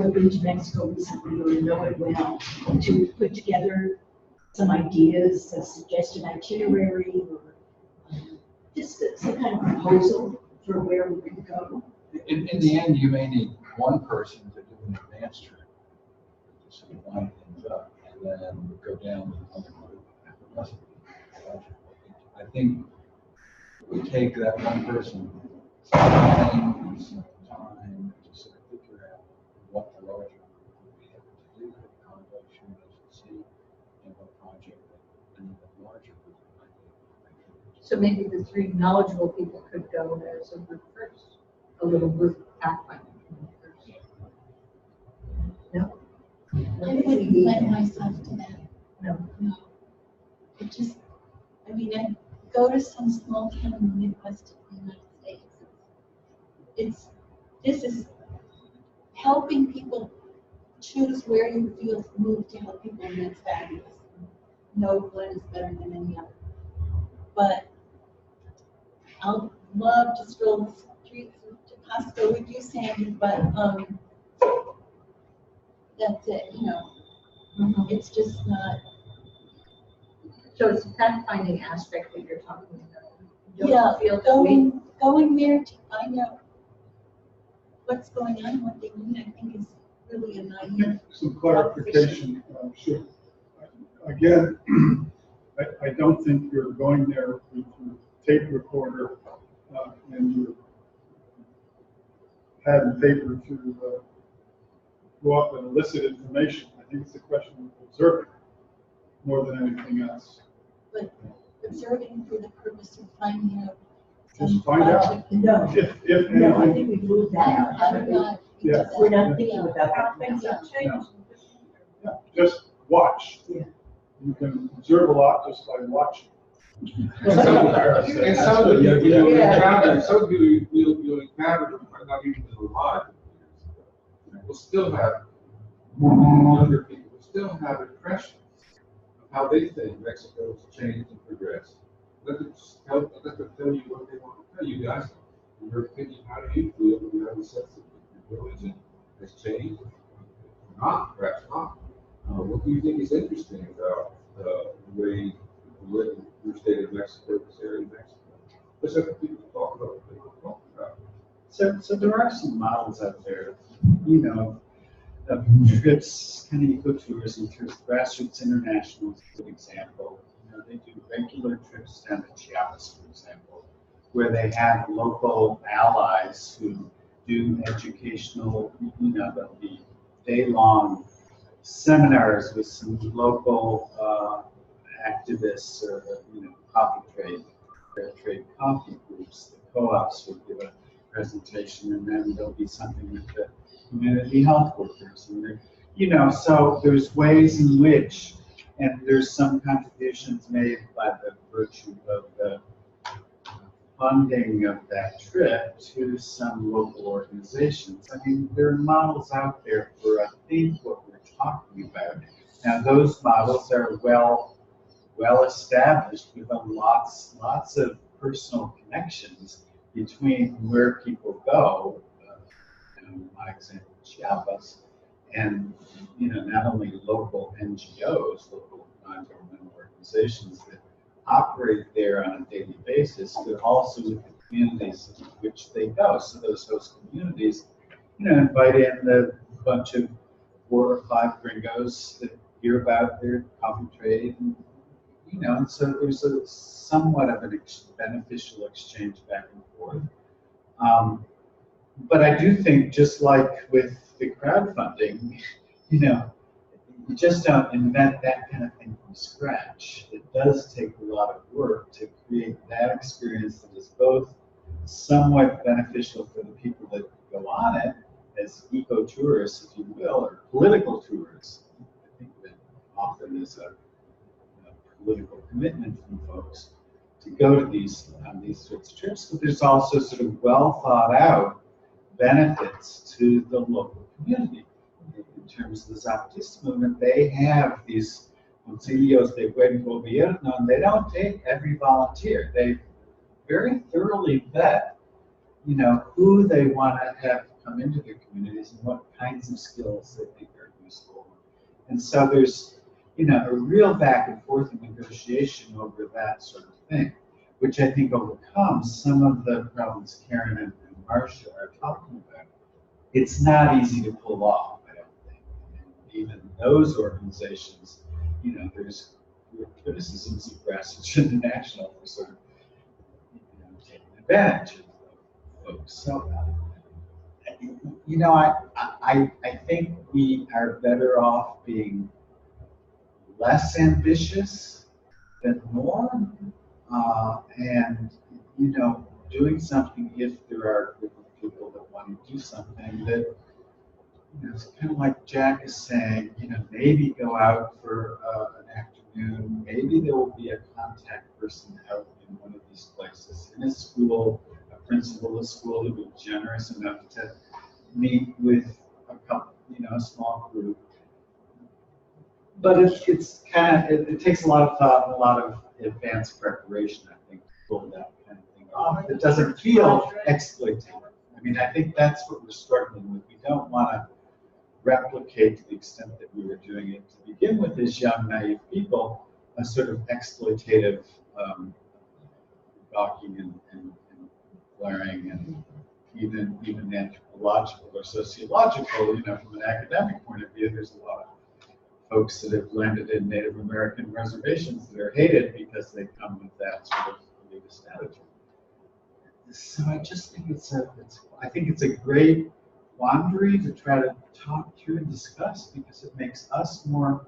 have been to Mexico recently or know it well, to put together some ideas, a suggested itinerary, or just some kind of proposal for where we could go? In the end, you may need one person to do an advance trip, to sort of line things up, and then go down with another group. I think we take that one person, some time to sort of figure out what the larger group would be able to do, what conduct should see, and what project an even larger group might be able to do. So maybe the three knowledgeable people could go as a group first, a little group pathfinder first. No? I wouldn't lend myself to that. No. No. It just, I mean, I go to some small town in the Midwest of the United States. This is helping people choose where you feel moved to help people, and that's fabulous. No Glen is better than any other. But I'll love to stroll the streets to Costco with you, Sandy, but that's it, you know. It's just not. So it's that finding aspect that you're talking about. You don't Yeah, feel that we- going there to find out what's going on, what they need, I think is really a naive. Some clarification, sure. Again, I don't think you're going there with your tape recorder and your pad and paper to go up and elicit information. I think it's a question of observing more than anything else. But observing for the purpose of finding out. Just find out. project- No, If no, I anything, think we moved that out. I'm not. Yeah. We're not thinking about that. Things have changed. yeah, just watch. Yeah. You can observe a lot just by watching. And some of you, you'll encounter, some of you'll encounter that might not even be alive. We'll still have, younger people will still have impressions of how they think Mexico has changed and progressed. Let them tell you what they want to tell you guys. In your opinion, how do you feel when you have a sense of your religion has changed? Not, perhaps not. What do you think is interesting about the way people live in your state of Mexico, this area of Mexico? Let's have people talk about what they want to talk about. So there are some models out there, you know, of trips, kind of ecotourism trips. Grassroots International is a good example. You know, they do regular trips down to Chiapas, for example, where they have local allies who do educational, you know, there'll be day-long seminars with some local activists or, you know, coffee trade, fair trade coffee groups. The co-ops will give a presentation, and then there'll be something with the community health workers. And you know, so there's ways in which, and there's some contributions made by the virtue of the funding of that trip to some local organizations. I mean, there are models out there for, I think, what we're talking about. Now, those models are well established with lots of personal connections between where people go, my example, Chiapas, and, you know, not only local NGOs, local non-governmental organizations that operate there on a daily basis, but also with the communities in which they go. So those host communities, you know, invite in a bunch of 4 or 5 gringos that hear about their coffee trade, and, you know, and so there's a somewhat of an beneficial exchange back and forth. But I do think, just like with the crowdfunding, you know, you just don't invent that kind of thing from scratch. It does take a lot of work to create that experience that is both somewhat beneficial for the people that go on it, as eco-tourists, if you will, or political tourists. I think that often is a political commitment from folks to go to these sorts of trips, but there's also sort of well thought out benefits to the local community. In terms of the Zapatista movement, they have these concilios de buen gobierno, and they don't take every volunteer. They very thoroughly vet, you know, who they want to have come into their communities and what kinds of skills they think are useful. And so there's, you know, a real back and forth and negotiation over that sort of thing, which I think overcomes some of the problems Karen and Marcia are talking about. It's not easy to pull off, I don't think. And even those organizations, you know, there's criticisms of Grassroots International for sort of, you know, taking advantage of folks. So, you know, I think we are better off being less ambitious than more, and, you know, doing something if there are a group of people that want to do something that you know, it's kind of like Jack is saying, you know, maybe go out for an afternoon. Maybe there will be a contact person out in one of these places, in a school, a principal of a school who will be generous enough to meet with a couple, you know, a small group. But it's kind of, it takes a lot of thought and a lot of advanced preparation, I think, to pull that kind of thing off. It doesn't feel exploitative. I mean, I think that's what we're struggling with. We don't want to replicate to the extent that we were doing it to begin with as young, naive people, a sort of exploitative gawking and glaring and even anthropological or sociological, you know, from an academic point of view, there's a lot of folks that have landed in Native American reservations that are hated because they come with that sort of elitist attitude. So I just think I think it's a great quandary to try to talk through and discuss, because it makes us more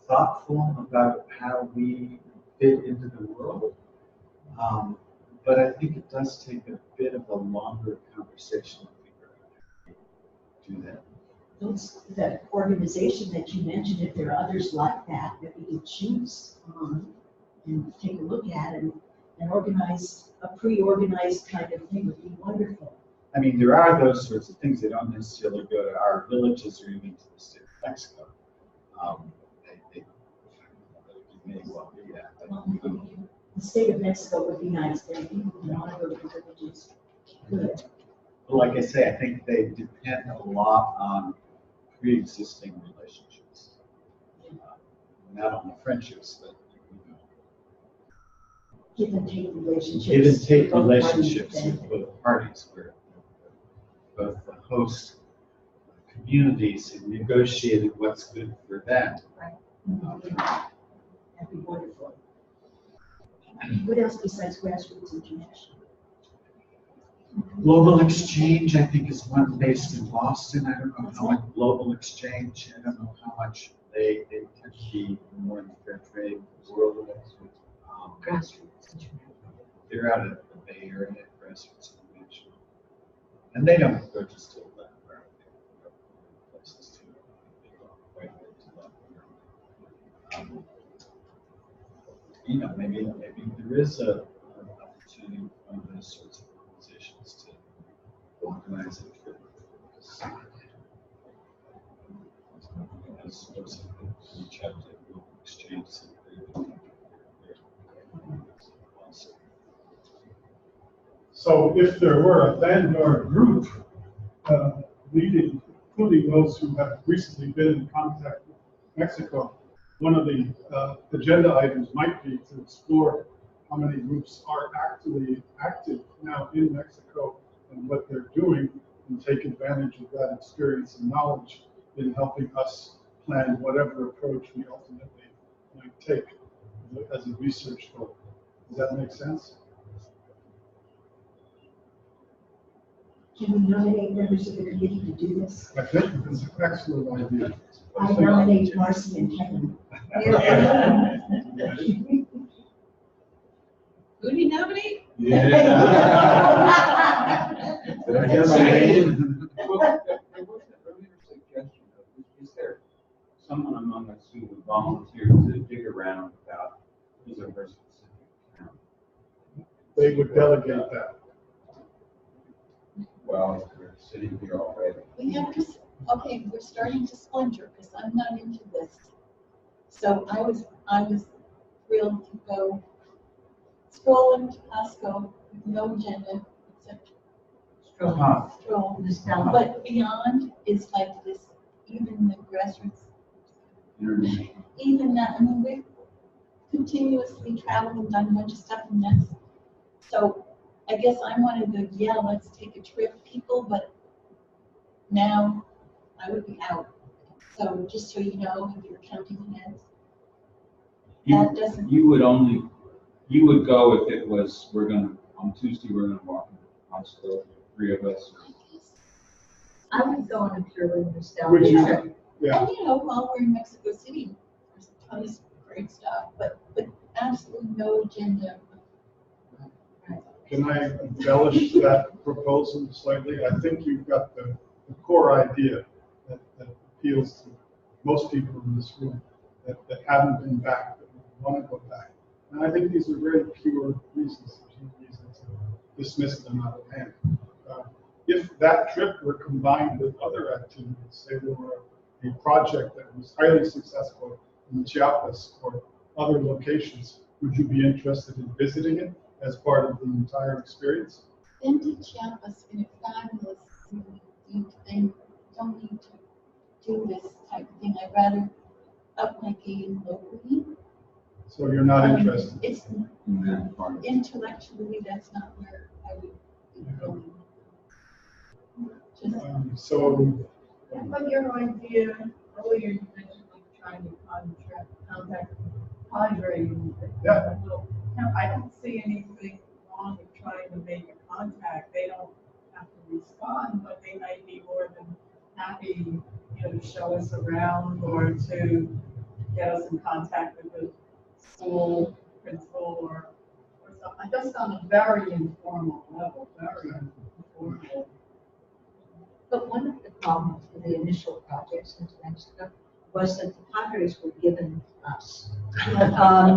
thoughtful about how we fit into the world. But I think it does take a bit of a longer conversation to figure out how to do that. That organization that you mentioned, if there are others like that we could choose and take a look at and organize a pre-organized kind of thing would be wonderful. I mean, there are those sorts of things. They don't necessarily go to our villages or even to the state of Mexico. They may well be that. The state of Mexico would be nice, there are people who want to go to the villages. Good. But like I say, I think they depend a lot on pre-existing relationships. Not only friendships, but Give and take relationships. give and take with both relationships parties. with both parties, where both the host communities have negotiated what's good for them. That'd be wonderful. What else besides grassroots international? Global Exchange, I think, is one based in Boston. I don't know how much Global Exchange, I don't know how much they tend to be more in the fair trade world. Grassroots international. They're out of the Bay Area, Grassroots International. And they don't go just to Latin America, they go places too. They go quite a bit to Latin America. You know, maybe there is an opportunity for those sorts of organizations to organize a trip. I suppose I could reach out to Global Exchange. So if there were a vanguard group leading, including those who have recently been in contact with Mexico, one of the agenda items might be to explore how many groups are actually active now in Mexico and what they're doing, and take advantage of that experience and knowledge in helping us plan whatever approach we ultimately might take as a research goal. Does that make sense? Can we nominate members of the committee to do this? I think it's an excellent idea. I nominate Marcy and Kevin. Who do you nominate? Yeah. Well, there was an earlier suggestion of, is there someone among us who would volunteer to dig around about his or her specific town? They would delegate that. Well, we're sitting here already. We have to, okay, we're starting to splinter, because I'm not into this. So I was thrilled to go stroll into Costco with no agenda except stroll. But beyond is like this, even the grassroots, even that, I mean, we've continuously traveled and done a bunch of stuff, and that's, so I guess I'm one of the, yeah, let's take a trip people, but now I would be out. So just so you know, if you're counting heads, that doesn't. You would go if it was, on Tuesday, we're gonna walk in Costco, 3 of us. I would go on a purely Would nostalgia you? trip. Yeah. And you know, while we're in Mexico City, there's a ton of great stuff, but absolutely no agenda. Can I embellish that proposal slightly? I think you've got the core idea that appeals to most people in this room that haven't been back, that want to go back. And I think these are very pure reasons. There's no reason to dismiss them out of hand. If that trip were combined with other activities, say there were a project that was highly successful in Chiapas or other locations, would you be interested in visiting it as part of the entire experience? Been to Chiapas, been a fabulous thing. I don't need to do this type of thing. I'd rather up my game locally. So you're not interested? It's intellectually, that's not where I would be going. So, But your idea, earlier you mentioned like trying to contact Padre. Yeah. I don't see anything wrong with trying to make a contact. They don't have to respond, but they might be more than happy, to show us around or to get us in contact with the school principal or something. Just on a very informal level, very informal. But one of the problems with the initial projects into Mexico was that the Padres were given us.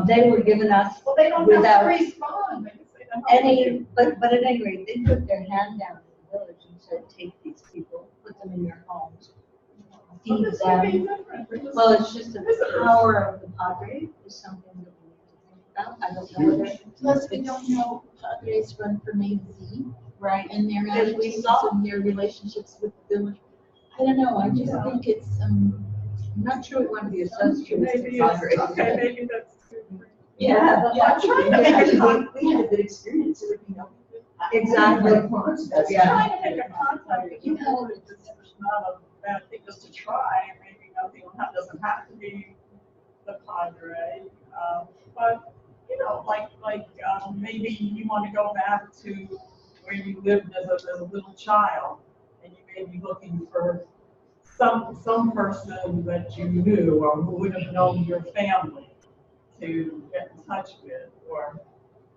They were given us Well, they don't without have to respond. They just say, "No, any, but at any rate, they put their hand down in the village and said, take these people, put them in your homes, feed this would be them. different. We're just- Well, it's just the power of the Padre is something that we need to think about. I don't know whether. Plus, we don't know Padres run for Main Z. Right. And their As we attitudes saw. and their relationships with the village. I don't know, I just think it's, I'm not sure we want to be associated with Maybe the it's, Padres. okay, maybe that's. Yeah. I'm trying to make it, we had a good experience, it would be no. Exactly. That's Yeah. trying to make a contact, but it's not a bad thing just to try, maybe nothing doesn't have to be the Padre. But, maybe you want to go back to where you lived as a little child, and you may be looking for some person that you knew or who would have known your family to get in touch with, or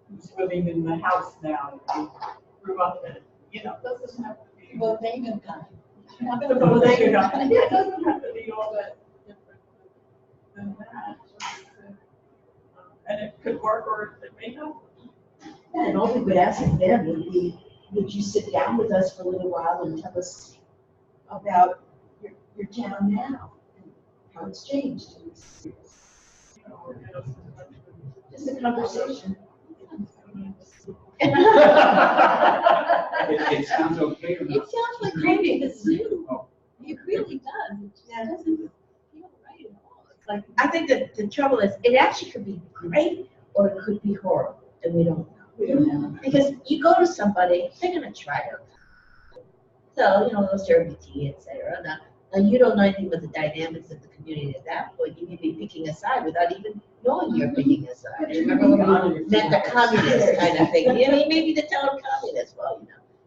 who's living in the house now that you grew up in. Doesn't have to be. bodega guy. The bodega guy. Yeah, it doesn't have to be all that different than that. And it could work or it may not. Yeah, and all we would ask them would be, would you sit down with us for a little while and tell us about your town now and how it's changed in this years? Just a conversation. It sounds okay or It not? sounds like maybe the zoo. It really does. It just doesn't feel right at all. It's like, I think that the trouble is, it actually could be great or it could be horrible, and we don't know. Because you go to somebody, they're gonna try it. So, they'll serve you tea, et cetera. Now, you don't know anything about the dynamics of the community at that point. You may be picking a side without even knowing you're picking a side. Remember when we met the communist kind of thing? Maybe the town communist,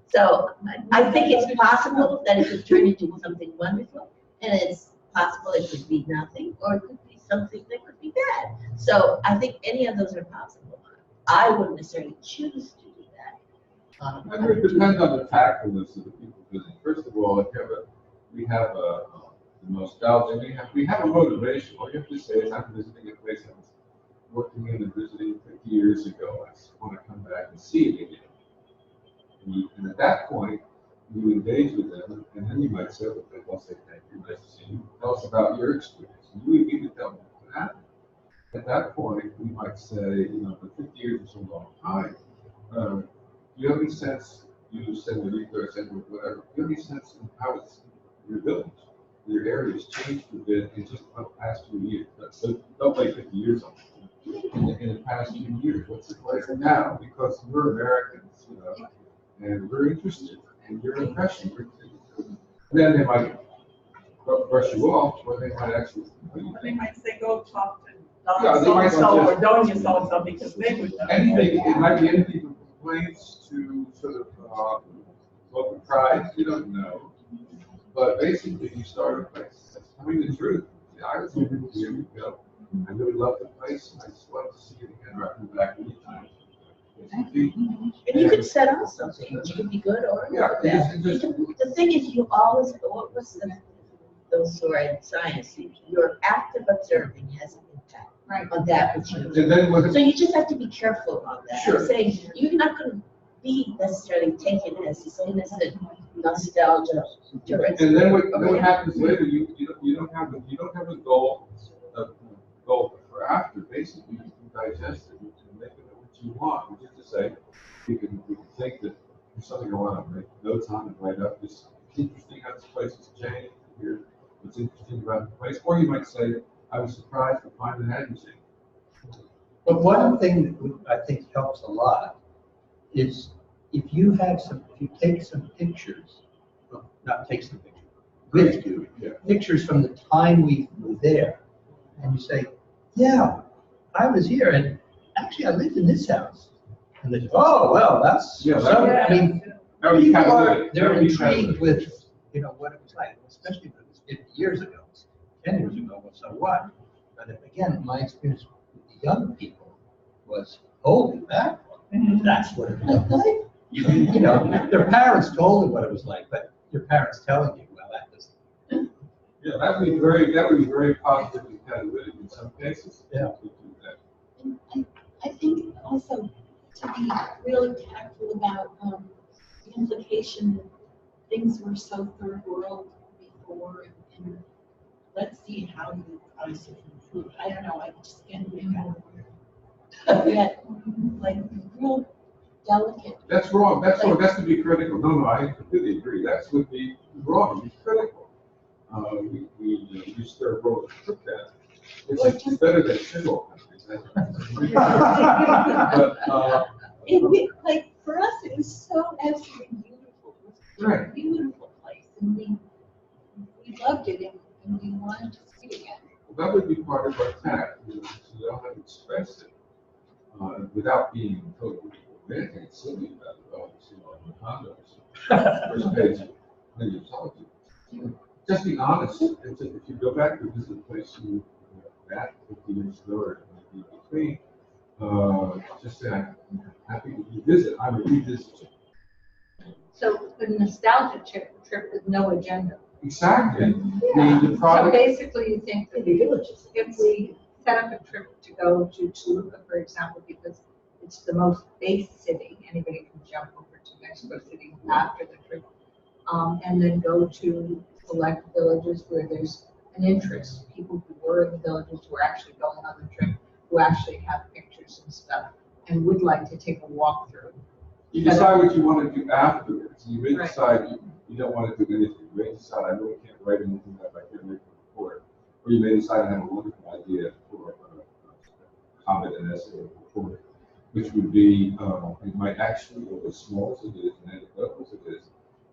So I think it's possible that it could turn into something wonderful, and it's possible it could be nothing, or it could be something that could be bad. So I think any of those are possible. I wouldn't necessarily choose to do that. I think it depends on the tactfulness of the people visiting. First of all, we have the nostalgia, we have a motivation. All you have to say is, I'm visiting a place I was working in and visiting 50 years ago. I just want to come back and see it again. And at that point, you engage with them, and then you might say, okay, they'll say, thank you, nice to see you. Tell us about your experience. And you would need to tell them what happened. At that point, we might say, for 50 years is a long time. Do you have any sense, you said Enrique or said whatever, do you have any sense of how your village, your area has changed a bit in just the past few years? So don't wait 50 years on it. In the past few years, what's it like now? Because we're Americans, and we're interested in your impression. Then they might brush you off, or they might actually. They might say, go talk to Yeah, they might so-and-so or suggest- Doña so-and-so, because they would know. Anything, it might be anything from complaints to sort of local pride, you don't know. But basically, you start a place. That's telling the truth. Yeah, I was living here, I really love the place, and I just love to see it again, right back anytime. And you could set out something, it could be good or Yeah, bad. it's just- The thing is, you always, what was those who are in science, your active observing has an impact Right. on that which you. And then what, So you just have to be careful on that. Sure. I'm saying, you're not gonna be necessarily taken as this innocent nostalgia tourist. and then what happens later, you don't have a goal, for after, basically, you can digest it, you can make it what you want, which is to say, you can think that there's something I want to make notes on and write up, this, it's interesting how this place has changed, here, what's interesting about the place, or you might say, I was surprised to find it interesting. But one thing that I think helps a lot is if you take some pictures, well, not take some pictures, with you, Yeah. pictures from the time we were there, and you say, yeah, I was here, and actually I lived in this house. And they say, oh, well, that's, Yeah, so, I mean, That would be people kind of are, good. That they're would be kind of intrigued good. with, what it was like, especially if it was 50 years ago, 10 years ago, well, so what? But if, again, my experience with the young people was, holy mackerel, that's what it looked like. Their parents told them what it was like, but your parents telling you, well, that doesn't. Yeah, that would be very positively catalytic in some cases. Yeah. To do that. And I think also to be really tactful about the implication that things were so third world before, and let's see how you guys have improved. I don't know, I just can't make out. Yet, like, real delicate. That's wrong, that's to be critical, no, I completely agree, that's would be wrong, be critical. We stir road took that, it's better than single countries. But, Like, for us, it was so absolutely beautiful. It was Right. a beautiful place, and we loved it, and we wanted to see it again. well, that would be part of our tact, so you don't have to express it, without being totally romantic and silly about it, condos. First page, then you talk to. Just be honest, if you go back to visit a place you were at 50 years ago or maybe in between, just say, I'm happy to revisit, I'm a revisitor. So a nostalgia trip with no agenda. Exactly. Yeah. The So product, basically, you think that The villages. if we set up a trip to go to Toluca, for example, because it's the most base city, anybody can jump over to Mexico City after the trip, and then go to select villages where there's an interest, people who were in the villages who are actually going on the trip, who actually have pictures and stuff, and would like to take a walk through. you decide what you want to do afterwards. You may Right. decide you don't want to do anything. You may decide I really can't write anything that I can't make a report. Or you may decide I have a wonderful idea for a comment and essay report, which would be, it might actually, or as small as it is, and anecdotal as it is,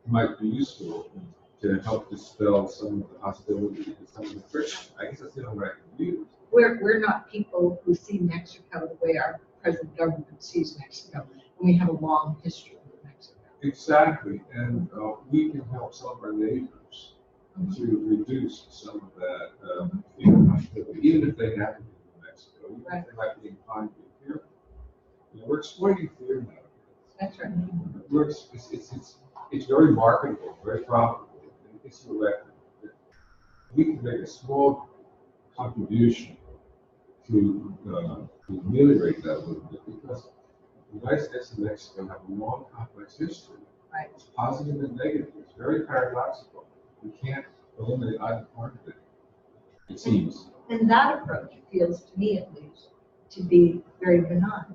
it might be useful to help dispel some of the hostility and some of the friction. I guess that's the only way I can use. We're not people who see Mexico the way our present government sees Mexico, and we have a long history with Mexico. Exactly, and we can help some of our neighbors to reduce some of that fear of hostility, even if they happen to be in Mexico, even if they might be inclined to be fearful. We're exploiting fear now. That's right. It's very marketable, very profitable, and it's elective. We can make a small contribution to ameliorate that a little bit, because the United States and Mexico have a long, complex history. Right. It's positive and negative. It's very paradoxical. We can't eliminate either part of it, it seems. And that approach feels to me at least to be very benign.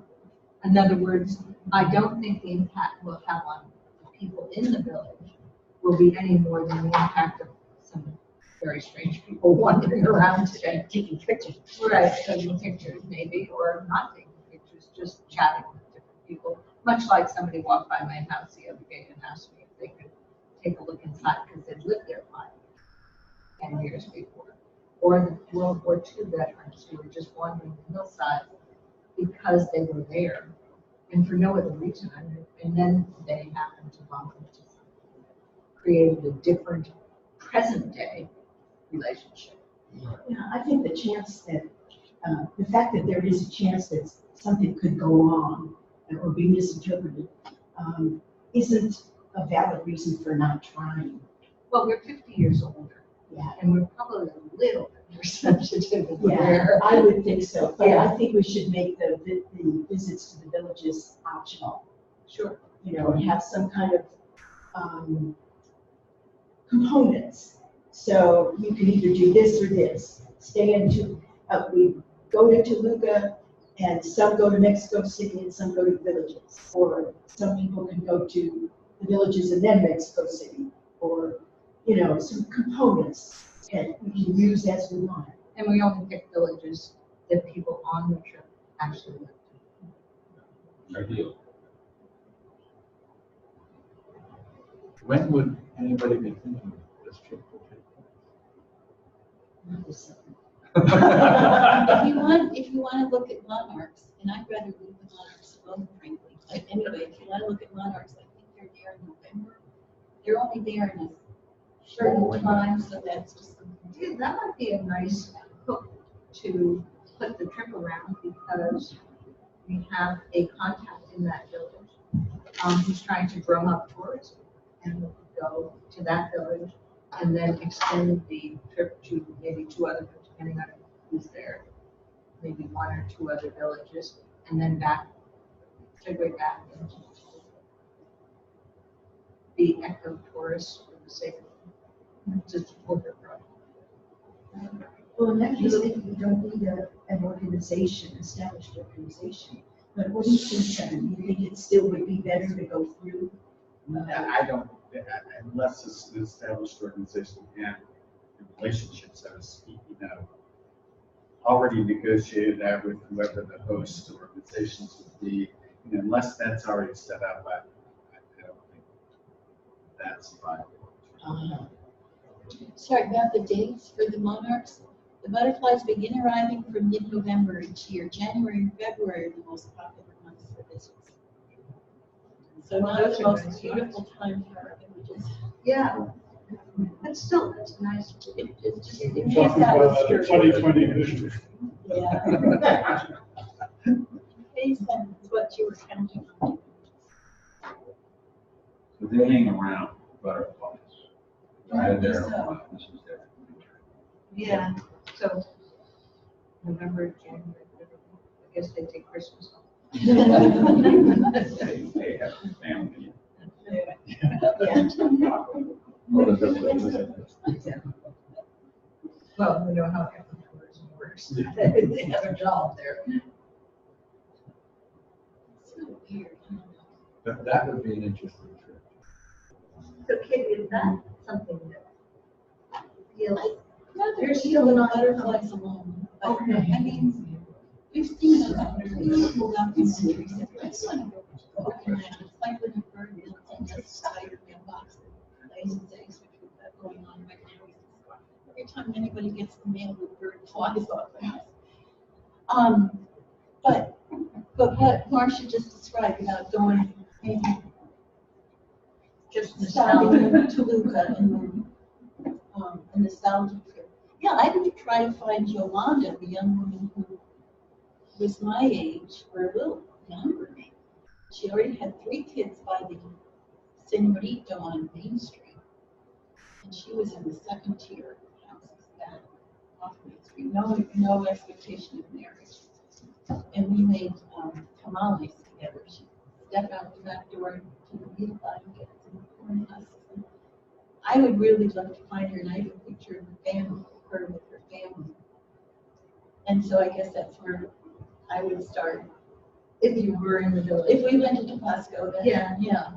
In other words, I don't think the impact we'll have on the people in the village will be any more than the impact of some very strange people wandering around today. Taking pictures. Right, taking pictures maybe, or not taking pictures, just chatting with different people. Much like somebody walked by my house the other day and asked me if they could take a look inside because they'd lived there 10 years before. Or the World War II veterans who were just wandering the hillsides because they were there and for no other reason. And then they happened to bump into something that created a different present day relationship. Yeah, I think the chance that, the fact that there is a chance that something could go wrong or be misinterpreted, isn't a valid reason for not trying. Well, we're 50 years older, Yeah. and we're probably a little bit more sensitive and Yeah, aware. I would think so, but Yeah. I think we should make the visits to the villages optional, Sure. you know, and have some kind of, components. So you can either do this or this, stay into, we go to Toluca, and some go to Mexico City and some go to the villages. Or some people can go to the villages and then Mexico City, or, you know, some components that we can use as we want. And we only pick villages that people on the trip actually live in. Ideal. When would anybody be thinking this trip will take If you want to look at monarchs, and I'd rather leave the monarchs alone, frankly. But anyway, if you want to look at monarchs, I think they're there in November. They're only there in a certain time, so that's just. Yeah, that might be a nice hook to put the trip around, because we have a contact in that village who's trying to drum up tourism, and we could go to that village and then extend the trip to maybe 2 other, depending on who's there, maybe 1 or 2 other villages, and then back, segue back into the eco tourists for the sake of to support their project. Well, in that case, maybe we don't need an organization, established organization. But what do you think, Kevin? Do you think it still would be better to go through? I don't, unless it's an established organization and relationships, so to speak, you know, already negotiated out with whoever the host organizations would be, and unless that's already set up, I don't think that's viable. Sorry about the dates for the monarchs. The butterflies begin arriving from mid-November each year. January and February are the most popular months for visits. So Well, not that's the a most nice beautiful time for our villages. Yeah, but still, that's nice. It just, it We're makes talking that about history. 2020 vision. Yeah. Based on what you were counting on. So they hang around, butterflies. Yeah, They're so. there, this is their. Yeah, so November, January, I guess they take Christmas off. They have a family. Well, we know how tourism works. They have a job there. So weird. That would be an interesting trip. So Katie, is that something that feels? No, You're there's still still not- butterflies alone. But, Okay. I mean, we've seen those beautiful documentaries. I just want to go look at that. It's like when a bird builds in a spider mailbox that lays its eggs, which we've got going on right now. Every time anybody gets the mail, the bird flies off the house. But what Marcia just described about going, maybe Just stopping nostalgia. in Toluca and then, a nostalgia trip. Yeah, I would try to find Yolanda, the young woman who was my age, or a little younger. She already had 3 kids by the Senorito on Main Street. And she was in the second tier of houses back off Main Street, no expectation of marriage. And we made tamales together. She'd step out the back door to the meat line and get some corn husks. I would really love to find her, and I have a picture of her with her family. And so I guess that's where I would start. If you were in the village. If we went to Tabasco, then, Yeah. yeah,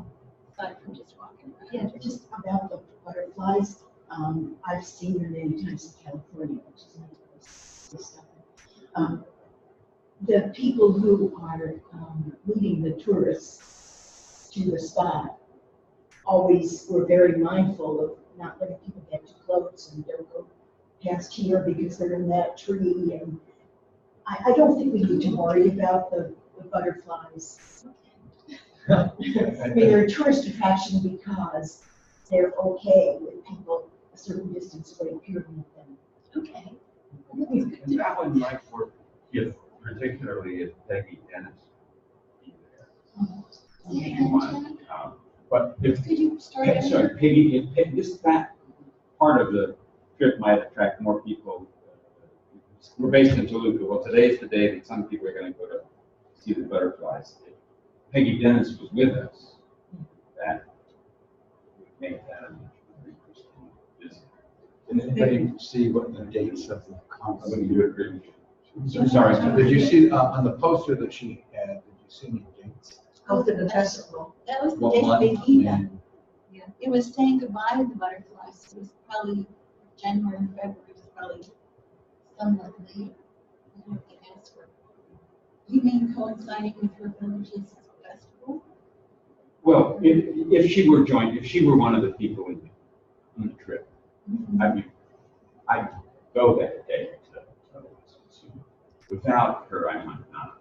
aside from just walking around. Yeah, just about the butterflies, I've seen them many times in California, which is nice. The people who are leading the tourists to the spot always were very mindful of not letting people get too close and don't go past here because they're in that tree. And I don't think we need to worry about the butterflies. I mean, they're a tourist attraction because they're okay with people a certain distance away peering at them. Okay. And that one might work if, particularly if Peggy Dennis be there. But if, Could you start? sorry, Peggy, that part of the trip might attract more people. We're based in Toluca. Well, today's the day that some people are going to go to see the butterflies. If Peggy Dennis was with us, that would make that a much more interesting visit. Did anybody see what the dates of the I wouldn't conference? do it really. So sorry. Did you see, on the poster that she had, did you see any dates? Go to the festival. That was the What day month they came back. and- It was saying goodbye to the butterflies. It was probably January and February, it was probably somewhat late. I have to ask her. You mean coinciding with her village's festival? Well, if she were if she were one of the people in the trip, I mean, I'd go that day. Without her, I might not.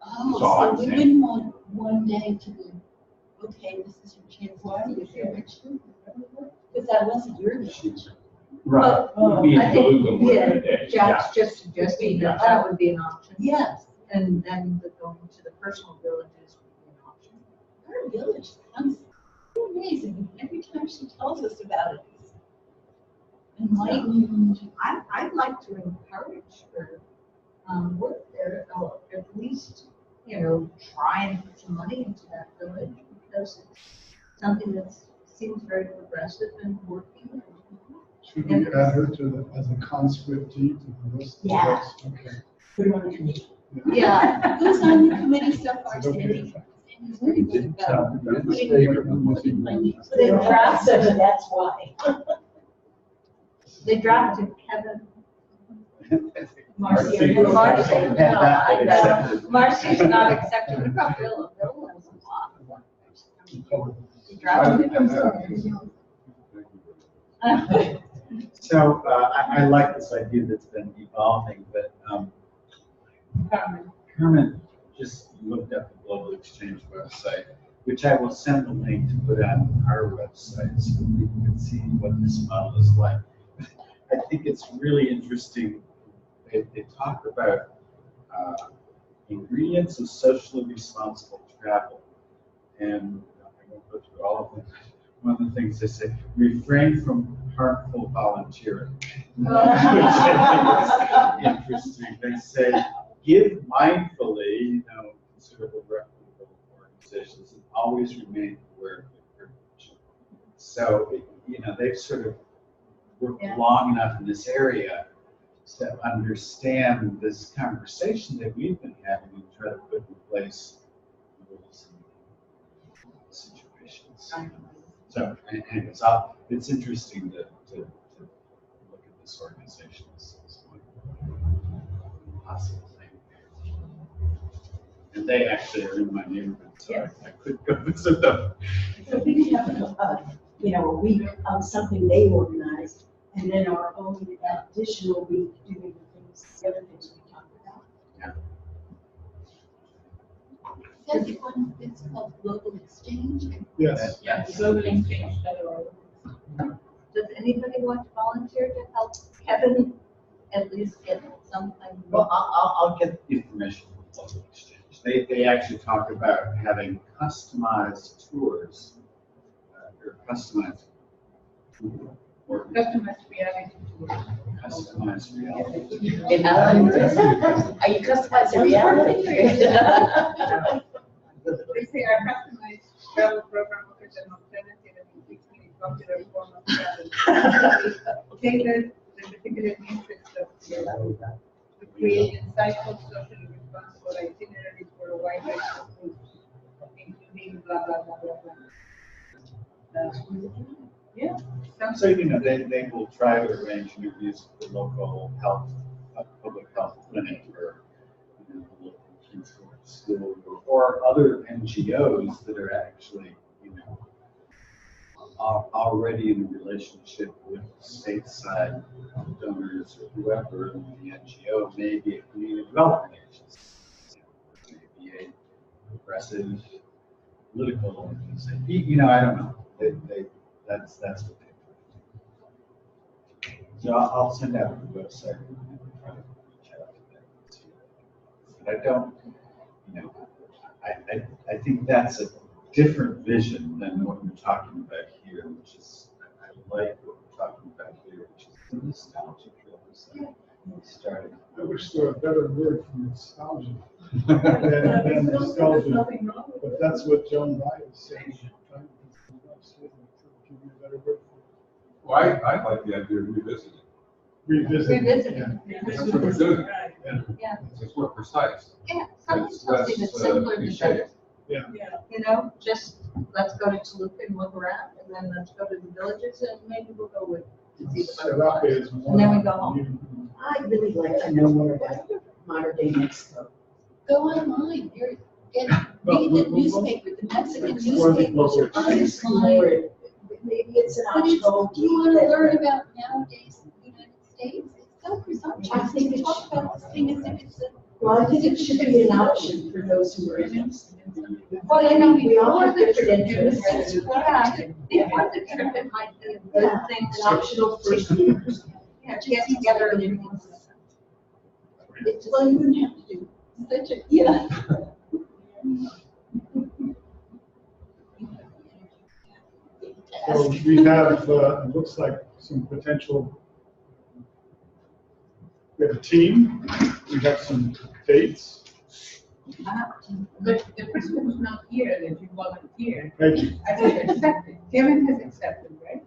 Oh, So I'm so we saying- wouldn't want one day to be, okay, this is your chance. Why are you here? Because that wasn't your day. Right. Well, Be in I think, Toluca more than a day. Jack's just suggesting that that would be an option. Yes, And then the going to the personal villages would be an option. her village sounds amazing. Every time she tells us about it, it's enlightening. I'd like to encourage her, work there, or at least, try and put some money into that village, because it's something that seems very progressive and working. Should we add her to the, as a conscriptee to the list? Yeah. Okay. Put her on the committee. Yeah. Who's on the committee so far, Is it okay? Sandy? Sandy's very good about They drafted, That's why. they drafted Kevin. Marcy. Marcy, no, I know. Accepted. Marcy's not accepting the crop bill. Bill has a lot. They drafted it. So I like this idea that's been evolving, but Carmen just looked up the Global Exchange website, which I will send the link to put on our website so we can see what this model is like. I think it's really interesting. They talk about ingredients of socially responsible travel. And I won't go through all of them. One of the things they say, refrain from harmful volunteering. Which I think is interesting. They say, give mindfully, considerable reputable organizations, and always remain aware of their privilege. So, they've sort of worked long enough in this area to understand this conversation that we've been having and try to put in place rules and situations. So, anyways, it's interesting to look at this organization as one possible thing. And they actually are in my neighborhood, so I could go visit them. So we have a week of something they organized, and then our own additional week doing the other things we talked about. That's the one that's called Global Exchange. Yes. Global Exchange. Does anybody want to volunteer to help Kevin at least get something? Well, I'll get information from Global Exchange. They actually talk about having customized tours, or customized Customized reality tours. customized reality. Are you customizing reality? They say our customized travel program offers an alternative and increasingly popular form of travel. Tailored to the particular interests of the we create insightful, socially responsible itineraries for a wide range of groups, including blah, blah, blah, blah, blah. Yeah. So, they will try to arrange interviews with the local public health clinic or the local kids who are at school or other NGOs that are actually, already in a relationship with stateside donors or whoever, and the NGO may be a community development agency, maybe a progressive political organization. I don't know. That's what they do. So I'll send out the website and try to reach out to them. But I don't, I think that's a different vision than what you're talking about here, which is, I like what we're talking about here, which is the nostalgic starting. I wish there were a better word for nostalgia than nostalgia, but that's what Joan Rye is saying. Give you a better word for it. Well, I like the idea of revisiting. Revisiting. Revisiting. Yeah. That's what we're doing. Yeah. It's more precise. Yeah, It's something less, that's simpler than cliche. that. Yeah. You know, just let's go to Toluca and look around, and then let's go to the villages, and maybe we'll go with to see the Serape butterflies. is one. And then we go home. I'd really like to know more about modern day Mexico. Go online, you're, and Well, read the newspaper, the Mexican Explore the newspapers are local- Explore online. it. Maybe it's an But it's, optional. do you wanna learn about nowadays in the United States? It's so presumptuous I think to it talk about this thing as if it's a. Well, I think it should be an option for those who are interested. Well, you know, We all before have the different trip, interests. before the trip, it might be a good Yeah, thing an to, optional first year. yeah, get together and It's, well, you wouldn't have to do such a, yeah. So we have, it looks like some potential. We have a team, we have some dates. But the person who's not here, that you volunteered, Peggy, I think accepted, Kevin has accepted, right?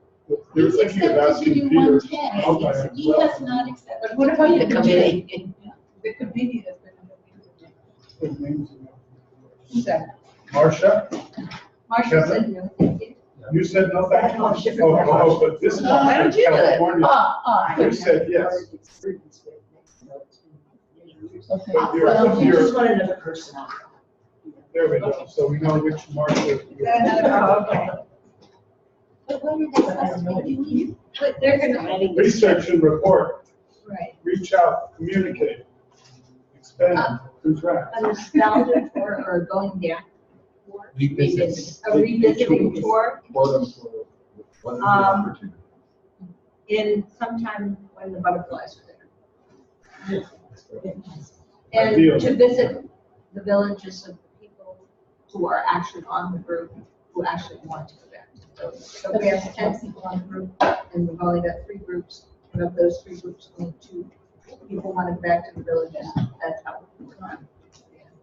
they're He's thinking of accepted to asking do Peter. one task, Outline as he well. has not accepted. But what about the committee? committee. The committee has been His name's Who's that? Marcia, Marshall said no, thank you. you said no, thank you. Oh, Oh, but this is Why don't you do it? California. You said yes. Okay. Well, you just want another person on. There we go, so we know which Marcia. Okay. But what are they supposed to be doing? But they're gonna, Research and report, right, reach out, communicate, expand, contract. a nostalgia tour or going back. Revisit. A revisiting tour. Quote unquote. What an Um, opportunity. In sometime when the butterflies are there. Ideal. And to visit the villages of people who are actually on the group, who actually want to go back. So we have 10 people on the group, and we've only got 3 groups, and of those 3 groups, only 2 people want to go back to the villages. That's how it's gone.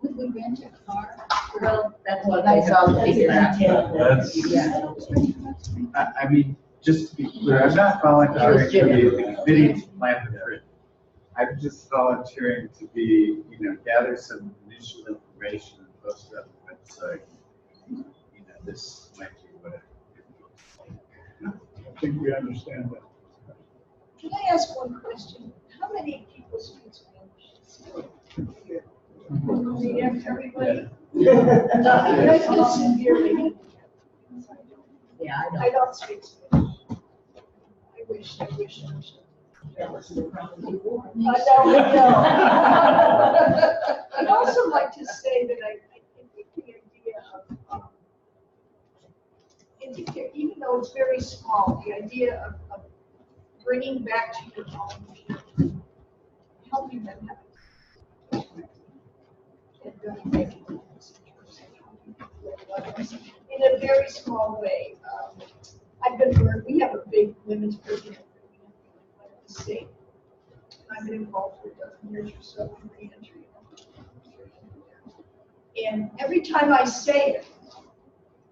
Would we rent a car? Well, that's Well, what they that's have all to figure out. That's- Yeah. I mean, just to be clear, I'm not volunteering to be the committee to plan the trip. I'm just volunteering to be, gather some initial information and post it on the website. This might be what it looks like. I think we understand that. Can I ask one question? How many people speak Spanish? Everybody? You guys can severely. Yeah, I don't speak Spanish. I wish. I know. I'd also like to say that I think the idea of, even though it's very small, the idea of bringing back to your home, helping them have in a very small way. We have a big women's program in the state. I've been involved for a dozen years or so in reentry. And every time I say it,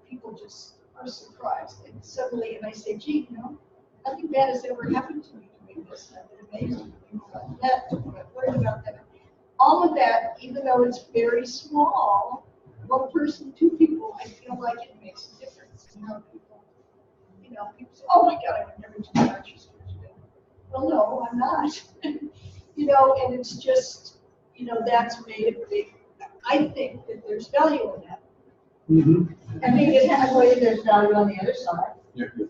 people just are surprised. And suddenly, I say, gee, nothing bad has ever happened to me doing this. I've been amazing. That, I've learned about that. All of that, even though it's very small, 1 person, 2 people, I feel like it makes a difference in how people, people say, oh my God, I would never do that. Well, no, I'm not. And it's just, that's made a big, I think that there's value in that. I think it has a way there's value on the other side,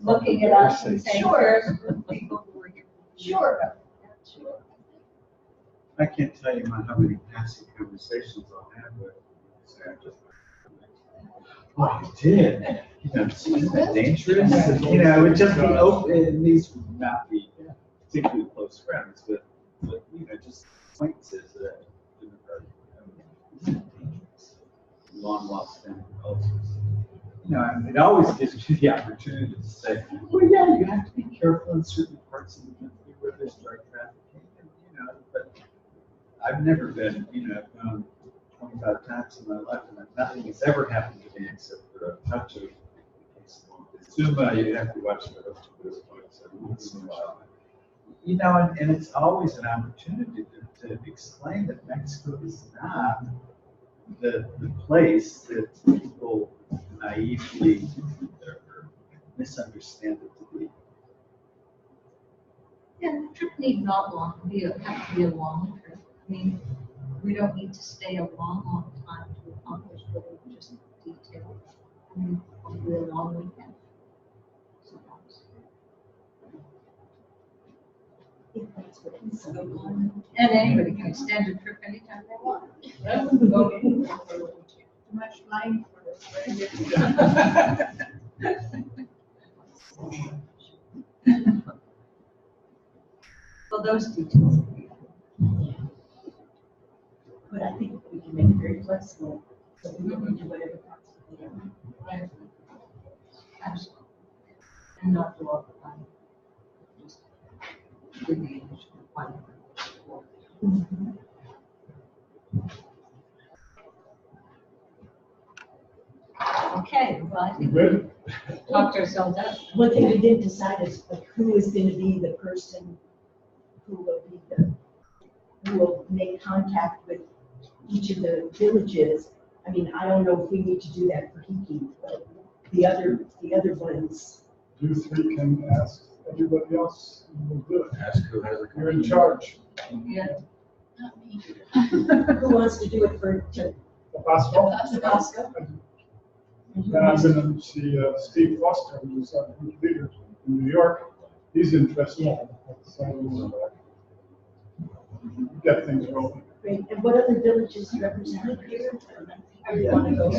looking at us and saying, Sure. here's the people who are here. Sure. I can't tell you how many passing conversations I'll have with Sarah. Oh, you did. Isn't that dangerous? It would just be open, and these would not be particularly close friends, but just acquaintances that didn't hurt. long lost family relatives. You know, and it always gives you the opportunity to say, well, yeah, you have to be careful in certain parts of the country where there's drug trafficking, and, you know, but I've never been, you know, I've gone 25 times in my life, and nothing has ever happened to me except for a touch of Zuma. You have to watch those points every once in a while. You know, and it's always an opportunity to explain that Mexico is not the place that people naively or misunderstand it to be. Yeah, the trip need not have to be a long trip. I mean, we don't need to stay a long time to accomplish what we just detailed. I mean, it'll be a long weekend. Sometimes. And anybody can extend a trip anytime they want. Too much money for this, right? Well, those details. But I think we can make it very flexible, so we can do whatever possible. Right. Absolutely. And not do all the time. Just do the initial requirement. Okay, well, I think we talked ourselves out. One thing we didn't decide is like who is going to be the person who will make contact with each of the villages. I mean, I don't know if we need to do that for Hiki, but the other ones. You three can ask everybody else, and we'll do it. Ask who has a. You're in charge. Yeah. Not me. Who wants to do it for Tabasco. Tabasco? And I'm gonna see Steve Foster, who's our leader in New York. He's interested. So get things rolling. Great. And what other villages represented here? You want to go?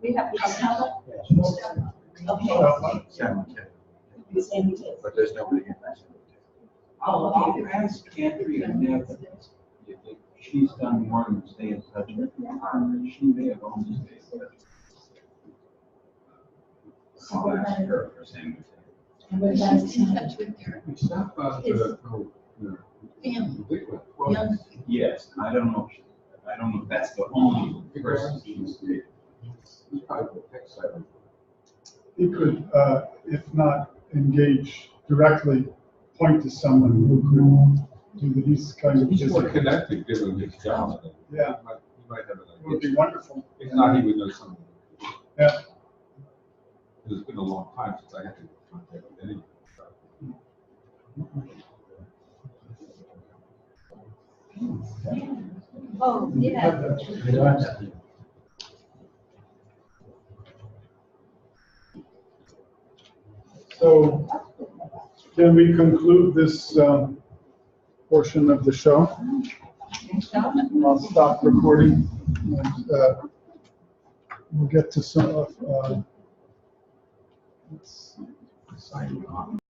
We have Casella. Okay. But there's nobody in that. Oh, okay. I'll ask Andrea Neff if she's done more than stay in touch with her. She may have only stayed in touch. I'll ask her for same. And what She's about in touch with their It's not about the, family, big one. young Yes, I don't know if that's the only person who's there. It's probably the tech side. He could, if not engage directly, point to someone who could do these kind of. He's more visiting. connected given his job. Yeah. He might have an It would be idea. wonderful. If not, he would know something. Yeah. It's been a long time since I had to contact with anyone. Oh, yeah. So can we conclude this portion of the show? I'll stop recording. And, we'll get to some of, let's sign off.